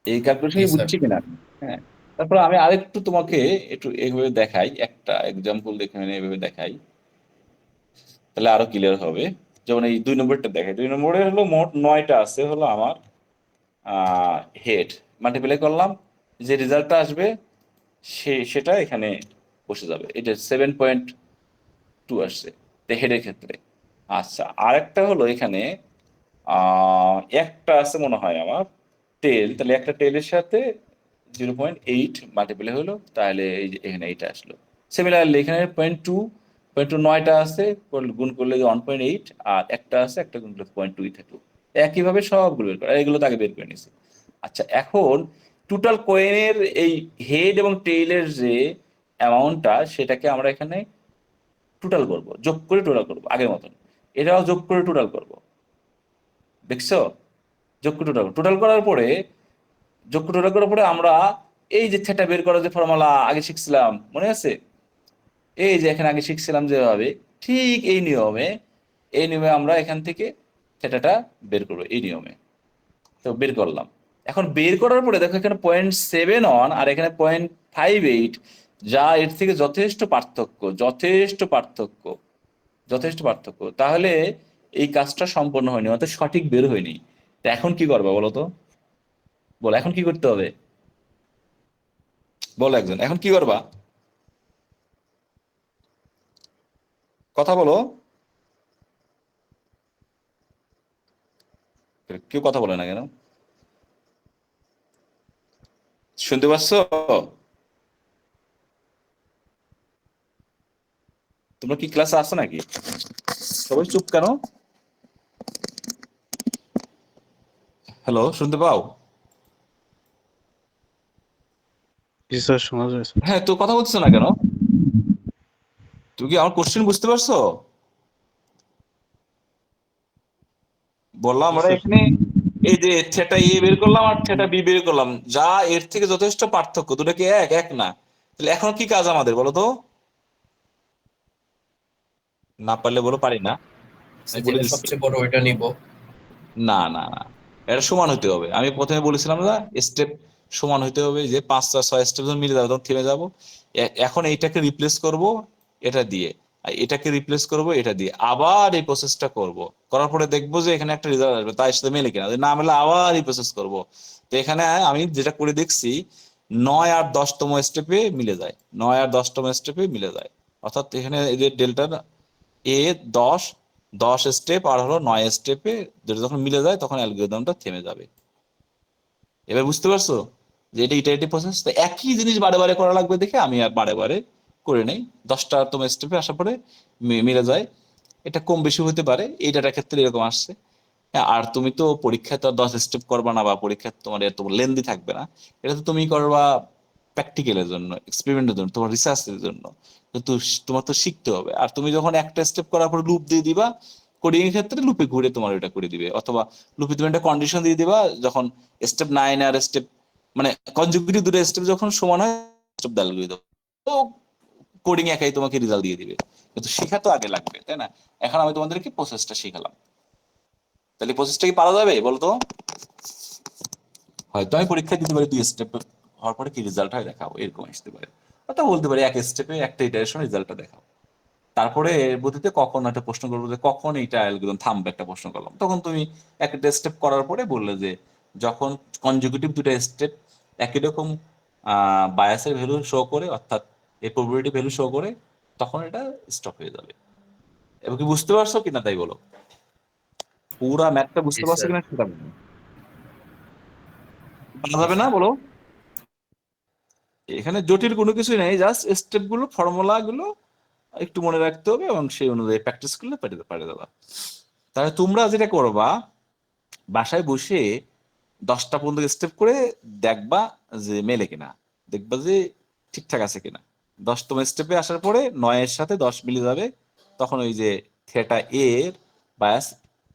এই ক্যালকুলেশন জি কি স্যার। বুঝছি কিনা? হ্যাঁ। তারপর আমি আরেকটু তোমাকে একটু এইভাবে দেখাই, একটা এক্সাম্পল দেখে মানে এইভাবে দেখাই, তাহলে আরো ক্লিয়ার হবে। যেমন এই 2 নম্বরটা দেখাই। 2 নম্বরে হলো মোট 9টা আছে হলো আমার হেড, মাল্টিপ্লাই করলাম, যে রেজাল্টটা আসবে সেটা এখানে বসে যাবে। এটা 7.2 আসছে হেডের ক্ষেত্রে। আচ্ছা, আরেকটা হলো এখানে একটা আছে মনে হয় আমার টেল, তাহলে একটা টেলের সাথে 0.8 মাল্টিপ্লাই হলো, তাহলে এই যে এখানে এইটা আসলো। সিমিলারলি এখানে 0.2, 9টা আছে, গুণ করলে 1.8, আর একটা আছে, একটা গুণ করলে 0.2 থাকলো। একইভাবে সবগুলো বের করে, আর এগুলো তো আগে বের করে নিছি। আচ্ছা, এখন টোটাল কয়েনের এই হেড এবং টেইলের যে অ্যামাউন্টটা, সেটাকে আমরা এখানে টোটাল করব, যোগ করে টোটাল করব আগের মতন। এটাও যোগ করে টোটাল করব, দেখছো? যোগ করে টোটাল টোটাল করার পরে, যোগ করে টোটাল করার পরে আমরা এই যে থেটা বের করার যে ফর্মুলা আগে শিখছিলাম, মনে আছে? এই যে এখানে আগে শিখছিলাম যেভাবে, ঠিক এই নিয়মে আমরা এখান থেকে থেটাটা বের করবো, এই নিয়মে। তো বের করলাম। এখন বের করার পরে দেখো এখানে 0.71 আর এখানে 0.58, যা এর থেকে যথেষ্ট পার্থক্য, যথেষ্ট পার্থক্য। তাহলে এই কাজটা সম্পন্ন হয়নি, অর্থাৎ সঠিক বের হয়নি। তা এখন কি করবা বলো তো? বলো এখন কি করতে হবে, বলো একজন, এখন কি করবা? কথা বলো, কেউ কথা বলে না কেন? শুনতে পাচ্ছ? তোমরা কি ক্লাসে আসছো নাকি? সবাই চুপ কেন? হ্যালো, শুনতে পাও? জি স্যার, শোনা যায় স্যার। হ্যাঁ, তো কথা বলছো না কেন? তুমি কি আমার কোশ্চেন বুঝতে পারছো? বললাম জি আমরা স্যার। এখানে এই যে থেটা এ বের করলাম আর থেটা বি বের করলাম, যা এর থেকে যথেষ্ট পার্থক্য, দুটো কি এক এক না? তাহলে এখন কি কাজ আমাদের বলো তো? না পারলে বলো পারি না, আমি বলে যেটা দিচ্ছি। সবচেয়ে বড় ওইটা নিব। না না না, এটা সমান হতে হবে। আমি প্রথমে বলেছিলাম না, স্টেপ সমান হতে হবে, যে 5 4 6 স্টেপ যখন মিলে যাবে তখন থেমে যাবো। এখন এইটাকে রিপ্লেস করব এটা দিয়ে, আর এটাকে রিপ্লেস করব এটা দিয়ে, আবার এই প্রসেসটা করব। করার পরে দেখবো যে এখানে একটা রেজাল্ট আসবে, তার সাথে মেলে কিনা। যদি না মেলে আবার এই প্রসেস করব। তো এখানে আমি যেটা করে দেখছি, 9 আর 10তম স্টেপে মিলে যায়, 9 আর 10তম স্টেপে মিলে যায়। অর্থাৎ এখানে এই যে ডেল্টার এ 10 10 স্টেপ আর হলো 9 স্টেপে যেটা যখন মিলে যায় তখন অ্যালগরিদমটা থেমে যাবে। এবার বুঝতে পারছো যে এটা ইটারেটিভ প্রসেস। তো একই জিনিস বারে বারে করা লাগবে দেখে আমি আর বারে বারে করে নেই। 10তম স্টেপে আসার পরে মিলে যায়। এটা কম বেশি হতে পারে, এই ডাটার ক্ষেত্রে এরকম আসছে। হ্যাঁ, আর তুমি তো পরীক্ষায় তো 10 স্টেপ করবা না, বা পরীক্ষা তোমার এত লেন্দি থাকবে না। এটা তো তুমি করবা প্র্যাকটিক্যালের জন্য, এক্সপেরিমেন্টের জন্য, তোমার রিসার্চের জন্য। কিন্তু তোমার তো শিখতে হবে। আর তুমি যখন একটা স্টেপ করার পর লুপ দিয়ে দিবা, কোডিং এর ক্ষেত্রে লুপে ঘুরে তোমার এটা করে দিবে, অথবা লুপে তুমি একটা কন্ডিশন দিয়ে দিবা, যখন স্টেপ 9 আর স্টেপ মানে কনজিকিউটিভ দুটো স্টেপ যখন সমান হয়, স্টেপ দাল দিয়ে দেবো, তো কোডিং একাই তোমাকে রেজাল্ট দিয়ে দিবে। কিন্তু শেখা তো আগে লাগবে, তাই না? এখন আমি তোমাদেরকে প্রসেসটা শিখালাম, তাহলে প্রসেসটা কি পারা যাবে বলো তো? হয়তো আমি পরীক্ষা দিতে পারি 2 স্টেপ হওয়ার পরে কি রেজাল্ট হয় দেখাবো, এরকম আসতে পারে। অথবা বলতে পারি 1 স্টেপে একটা ইটারেশন রেজাল্টটা দেখাও। তারপরে এর বুদ্ধিতে কখন একটা প্রশ্ন করবো যে কখন এইটা অ্যালগরিদম থামবে, একটা প্রশ্ন করলাম, তখন তুমি একটা স্টেপ করার পরে বললে যে যখন কনজিকিউটিভ দুটো স্টেপ একই রকম বায়াসের ভ্যালু শো করে, অর্থাৎ এই প্রবাবিলিটি ভ্যালু শো করে, তখন এটা স্টপ হয়ে যাবে। এবার কি বুঝতে পারছো কিনা তাই বলো? পুরা ম্যাথটা বুঝতে Yes, পারছো sir. কিনা সেটা বলো। পারা যাবে না বলো? এখানে জটিল কোনো কিছুই নেই, জাস্ট স্টেপ গুলো, ফর্মুলা গুলো একটু মনে রাখতে হবে, এবং সেই অনুযায়ী প্র্যাকটিস করলে পারে যাবা। তাহলে তোমরা যেটা করবা, বাসায় বসে 10টা পর্যন্ত স্টেপ করে দেখবা যে মেলে কিনা, দেখবা যে ঠিকঠাক আছে কিনা। 10তম স্টেপে আসার পরে 9 এর সাথে 10 মিলে যাবে, তখন ওই যে থেটা এ এর বায়াস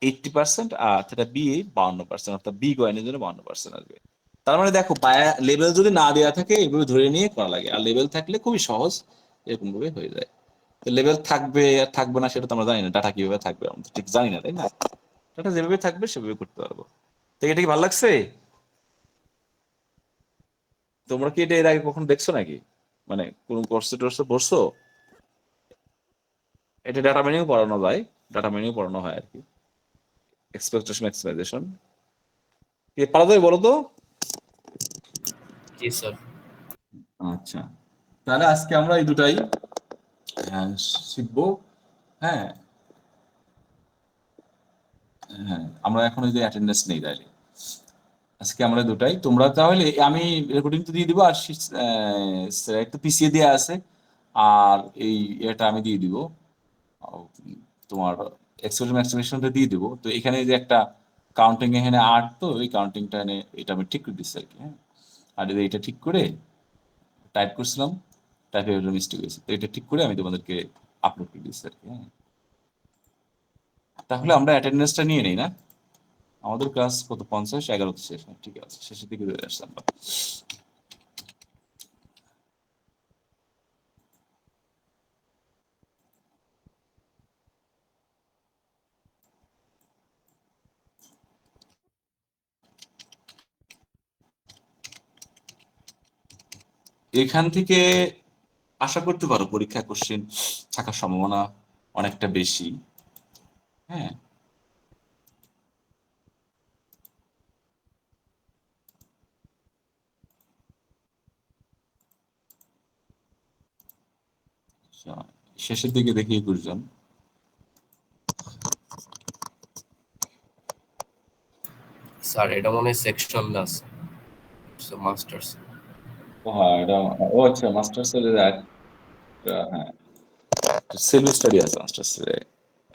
80%, আর থেটা বি 52%, অর্থাৎ বি কয়েনের জন্য 52% আসবে। তার মানে দেখো, লেভেল যদি না দেওয়া থাকে এভাবে ধরে নিয়ে করা লাগে, আর লেভেল থাকলে খুবই সহজ, এরকম ভাবে হয়ে যায়। লেভেল থাকবে আর থাকবে না সেটা তো আমরা জানি না, ডাটা কিভাবে থাকবে আমরা তো ঠিক জানি না, তাই না? ডাটা যেভাবে থাকবে সেভাবে করতে পারবো। তো এটা কি ভালো লাগছে? তোমরা কি এটা এর আগে কখনো দেখছো নাকি, মানে কোন কোর্সে টোর্সে পড়ছো? এটা ডাটা মিনিং পড়ানো যায়, ডাটা মিনিং পড়ানো হয় আর কি, এক্সপেকটেশন ম্যাক্সিমাইজেশন। কি পারা যায় বলো তো? Yes, sir. আচ্ছা, তাহলে আজকে আমরা এই দুটাই শিখবো। হ্যাঁ, হ্যাঁ, আমরা এখন এই যে অ্যাটেন্ডেন্স নেই, তাইলে আজকে আমরা দুটাই। তোমরা তাহলে আমি রেকর্ডিং তো দিয়ে দিব, আর একটু পিছিয়ে দেওয়া আছে, আর এই এটা আমি দিয়ে দিব, তোমার এক্সপ্রেশন ম্যাক্সিমেশনটা দিয়ে দিব। তো এখানে যে একটা কাউন্টিং এখানে 8, তো এই কাউন্টিংটা এনে এটা আমি ঠিক করে দিচ্ছি আর কি। হ্যাঁ, আর এই যে এটা ঠিক করে টাইপ করছিলাম, টাইপে একটা মিস্টেক হয়েছে, তো এটা ঠিক করে আমি তোমাদেরকে আপলোড করে দিচ্ছি আর কি। হ্যাঁ, তাহলে আমরা অ্যাটেন্ডেন্সটা নিয়ে নেই না? আমাদের ক্লাস কত, 50, 11তে শেষ। হ্যাঁ, ঠিক আছে, শেষের দিকে চলে আসছি আমরা। এখান থেকে আশা করতে পারো পরীক্ষা কোশ্চেন থাকার সম্ভাবনা অনেকটা বেশি। হ্যাঁ, আচ্ছা, শেষের দিকে দেখি 21 জন। স্যার এটা মনে হয় সেকশন না মাস্টার্স। ও হ্যাঁ, এটা, ও আচ্ছা, মাস্টার্স এর হ্যাঁ, সেলফ স্টাডি আছে মাস্টার্স এর।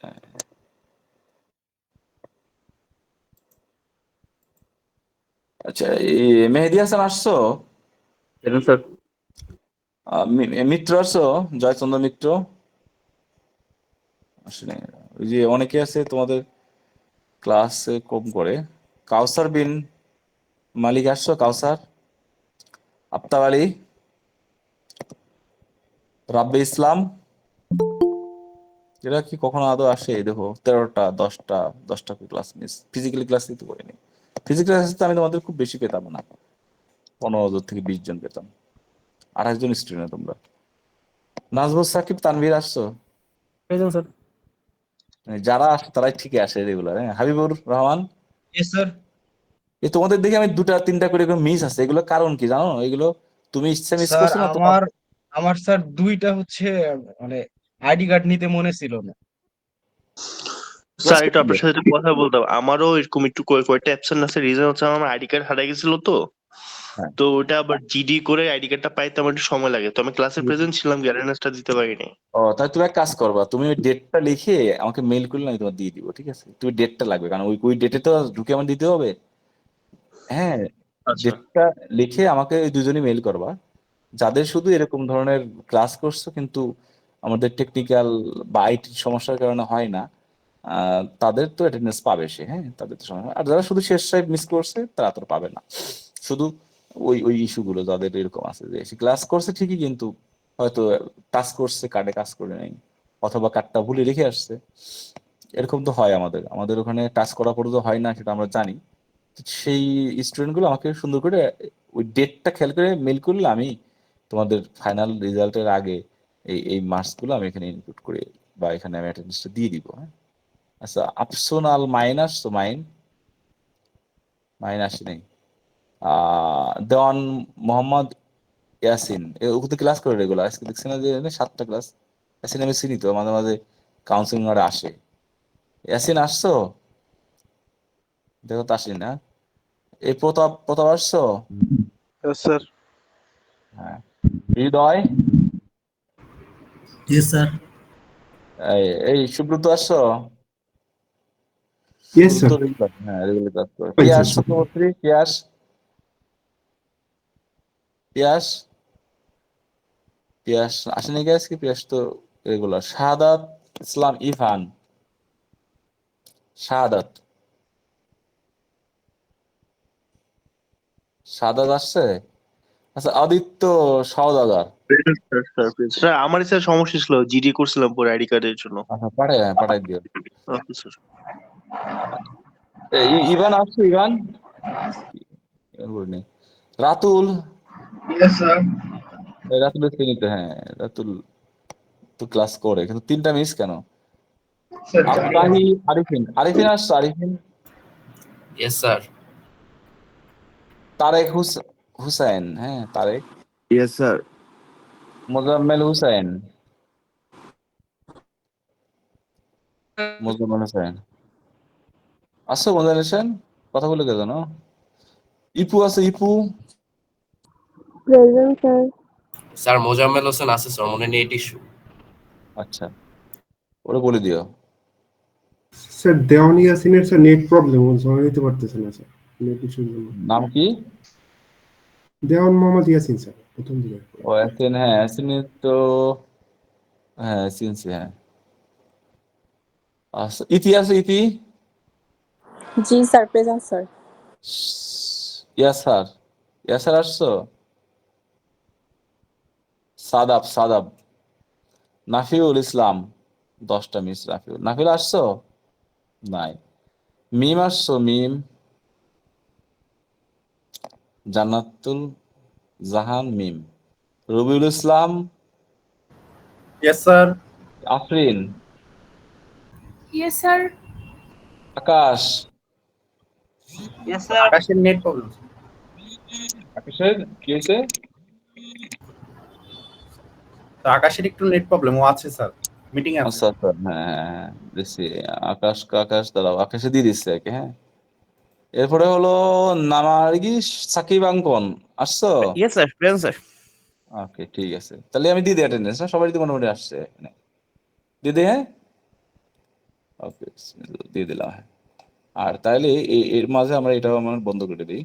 হ্যাঁ। আচ্ছা, এই মেহেদি হাসান আসছো? স্যার। মিত্র আসছো? জয়চন্দ্র মিত্র আসলে, ওই যে অনেকে আছে তোমাদের ক্লাসে কম করে। কাউসার বিন মালিক আসছো? কাউসার, আফতাব আলী, রাব্বি ইসলাম, এরা কি কখনো আদৌ আসে? দেখো 13টা 10টা ক্লাস মিস, ফিজিক্যালি ক্লাস নিতে পারিনি। ফিজিক্যাল ক্লাসে তো আমি তোমাদের খুব বেশি পেতাম না, 15 জন থেকে 20 জন পেতাম, 28 জন স্টুডেন্ট তোমরা। নাজমুল সাকিব, তানভীর আসছো? Present sir. মানে যারা আসে তারাই ঠিকই আসে রেগুলার। হ্যাঁ, হাবিবুর রহমান, ইয়েস স্যার। এই তোমাদের দেখে আমি 2টা 3টা করে মিস আছে, এগুলো কারণ কি জানো? এগুলো তুমি ইচ্ছা মিস স্যার করছো না তোমার? আমার আমার স্যার দুইটা হচ্ছে মানে আইডি কার্ড নিতে মনে ছিল না। স্যার একটু আপনার সাথে একটু কথা বলতাম। আমারও এরকম একটু কয়েকটা অ্যাবসেন্ট আছে, রিজন হচ্ছে আমার আইডি কার্ড হারিয়ে গেছিল তো। হ্যাঁ। তো ওটা আবার জিডি করে আইডি কার্ডটা পাইতে আমার একটু সময় লাগে, তো আমি ক্লাসে প্রেজেন্ট ছিলাম, অ্যাটেন্ডেন্সটা দিতে পারিনি। ও তাহলে তুমি এক কাজ করবা, তুমি ওই ডেটটা লিখে আমাকে মেইল করলে আমি তোমার দিয়ে দিব, ঠিক আছে? তুমি ডেটটা লাগবে, কারণ ওই ডেটে তো ঢুকে আমার দিতে হবে। হ্যাঁ, আচ্ছা ডেটটা লিখে আমাকে ওই দুজনই মেইল করবা, যাদের শুধু এরকম ধরনের ক্লাস করছো কিন্তু আমাদের টেকনিক্যাল বা আইটি সমস্যার কারণে হয় না, তাদের তো অ্যাটেন্ডেন্স পাবে সে, হ্যাঁ, তাদের তো সমস্যা। আর যারা শুধু শেষ সাহেব মিস করছে তারা তো পাবে না। শুধু ওই ওই ইস্যুগুলো যাদের এরকম আছে যে সে ক্লাস করছে ঠিকই কিন্তু হয়তো টাচ করছে, কার্ডে কাজ করে নাই, অথবা কার্ডটা ভুলে রেখে আসছে, এরকম তো হয়। আমাদের আমাদের ওখানে টাচ করা পর্যন্ত হয় না, সেটা আমরা জানি। সেই স্টুডেন্টগুলো আমাকে সুন্দর করে ওই ডেটটা খেয়াল করে মেল করলে আমি তোমাদের ফাইনাল রেজাল্টের আগে এই এই মার্কসগুলো আমি এখানে ইনক্লুড করে বা এখানে আমি অ্যাটেন্ডেন্সটা দিয়ে দিব, হ্যাঁ। আচ্ছা, অপশনাল মাইনাস, তো মাইন আসে নাই। দেওয়ান মোহাম্মদ ইয়াসিন, ওকে তো ক্লাস করে রেগুলার, আজকে দেখছি না যে 7টা ক্লাস। ইয়াসিন আমি চিনি তো, মাঝে মাঝে কাউন্সিলিং আর আসে। ইয়াসিন আসছো? দেখো তো আসেনি না। এই প্রতাপ, প্রতাপ আসছো? স্যার। হ্যাঁ। হৃদয়, Yes, sir. এই এই সুব্রত আসছো? Yes, Subrata sir. রেগুলার, হ্যাঁ রেগুলার ক্লাস করে। Fine, পিয়াস sir. চক্রবর্তী, পিয়াস, পিয়াস, পিয়াস আসেনি কি আজকে? পিয়াস তো রেগুলার। শাহাদাত ইসলাম ইভান, শাহাদাত, শাহাদাত আসছে? আচ্ছা, আদিত্য সওদাগর, স্যার আমার স্যার সমস্যা ছিল, জিডি করছিলাম পরে আইডি কার্ডের জন্য। আচ্ছা পাঠাই দিও। Okay sir. ইভান আসছে? ইভান, ইভান বলিনি। Ratul, Yes, sir. রাতুলের চিনি তো, হ্যাঁ রাতুল তো ক্লাস করে, কিন্তু 3টা মিস কেন? Sir, আফতাহি, আরিফিন, আরিফিন আসছো? Arifin, Yes, sir. তারেক হুসাইন, হ্যাঁ তারেক, Yes, sir. মোজাম্মেল হুসাইন, মোজাম্মেল হুসাইন আসছো? মোজাম্মেল হুসাইন কথা বলে কে জানো? ইপু আছে? Ipu, Present, sir. Sir, Mojammel Hossain আছে স্যার, মনে নেট ইস্যু। আচ্ছা ওরা বলে দিও। স্যার দেওয়ান ইয়াসিনের স্যার নেট প্রবলেম, ও জমা দিতে পারতেছে না স্যার, নেট ইস্যুর জন্য। নাম কি? দেওয়ান মোহাম্মদ ইয়াসিন স্যার, প্রথম দিকে। ও অ্যাসিন, হ্যাঁ অ্যাসিনের তো, হ্যাঁ চিনছি, হ্যাঁ। আচ্ছা, ইতি আছে? ইতি, G, sir. Present, sir. ইয়াসার, ইয়াসার আসছো? সাদাব, সাদাব, নাফিউল ইসলাম, 10টা মিস। নাফিউল আসছো? নাই। মিম আসছো? মিম, জান্নাতুল জাহান, মিম। Rabiul Islam, Yes, sir. Afrin, Yes, sir. আকাশ, Yes, sir. আকাশের নেট প্রবলেম। আকাশের কি হয়েছে? তো আকাশের একটু নেট প্রবলেম, ও আছে স্যার, মিটিং এ আছে। আচ্ছা আচ্ছা, হ্যাঁ দিচ্ছি। আকাশ দাঁড়াও, আকাশে দিয়ে দিচ্ছে একে, হ্যাঁ। এরপরে হলো নামার্গিস সাকিব আঙ্কন, আসছো? Yes sir, present sir. Okay ঠিক আছে, তাহলে আমি দিয়ে দিই অ্যাটেন্ডেন্স, না সবাই তো মোটামুটি আসছে, দিয়ে দিই, হ্যাঁ ওকে দিয়ে দিলাম, হ্যাঁ। আর তাহলে এর মাঝে আমরা এটাও আমার বন্ধ করে দিই।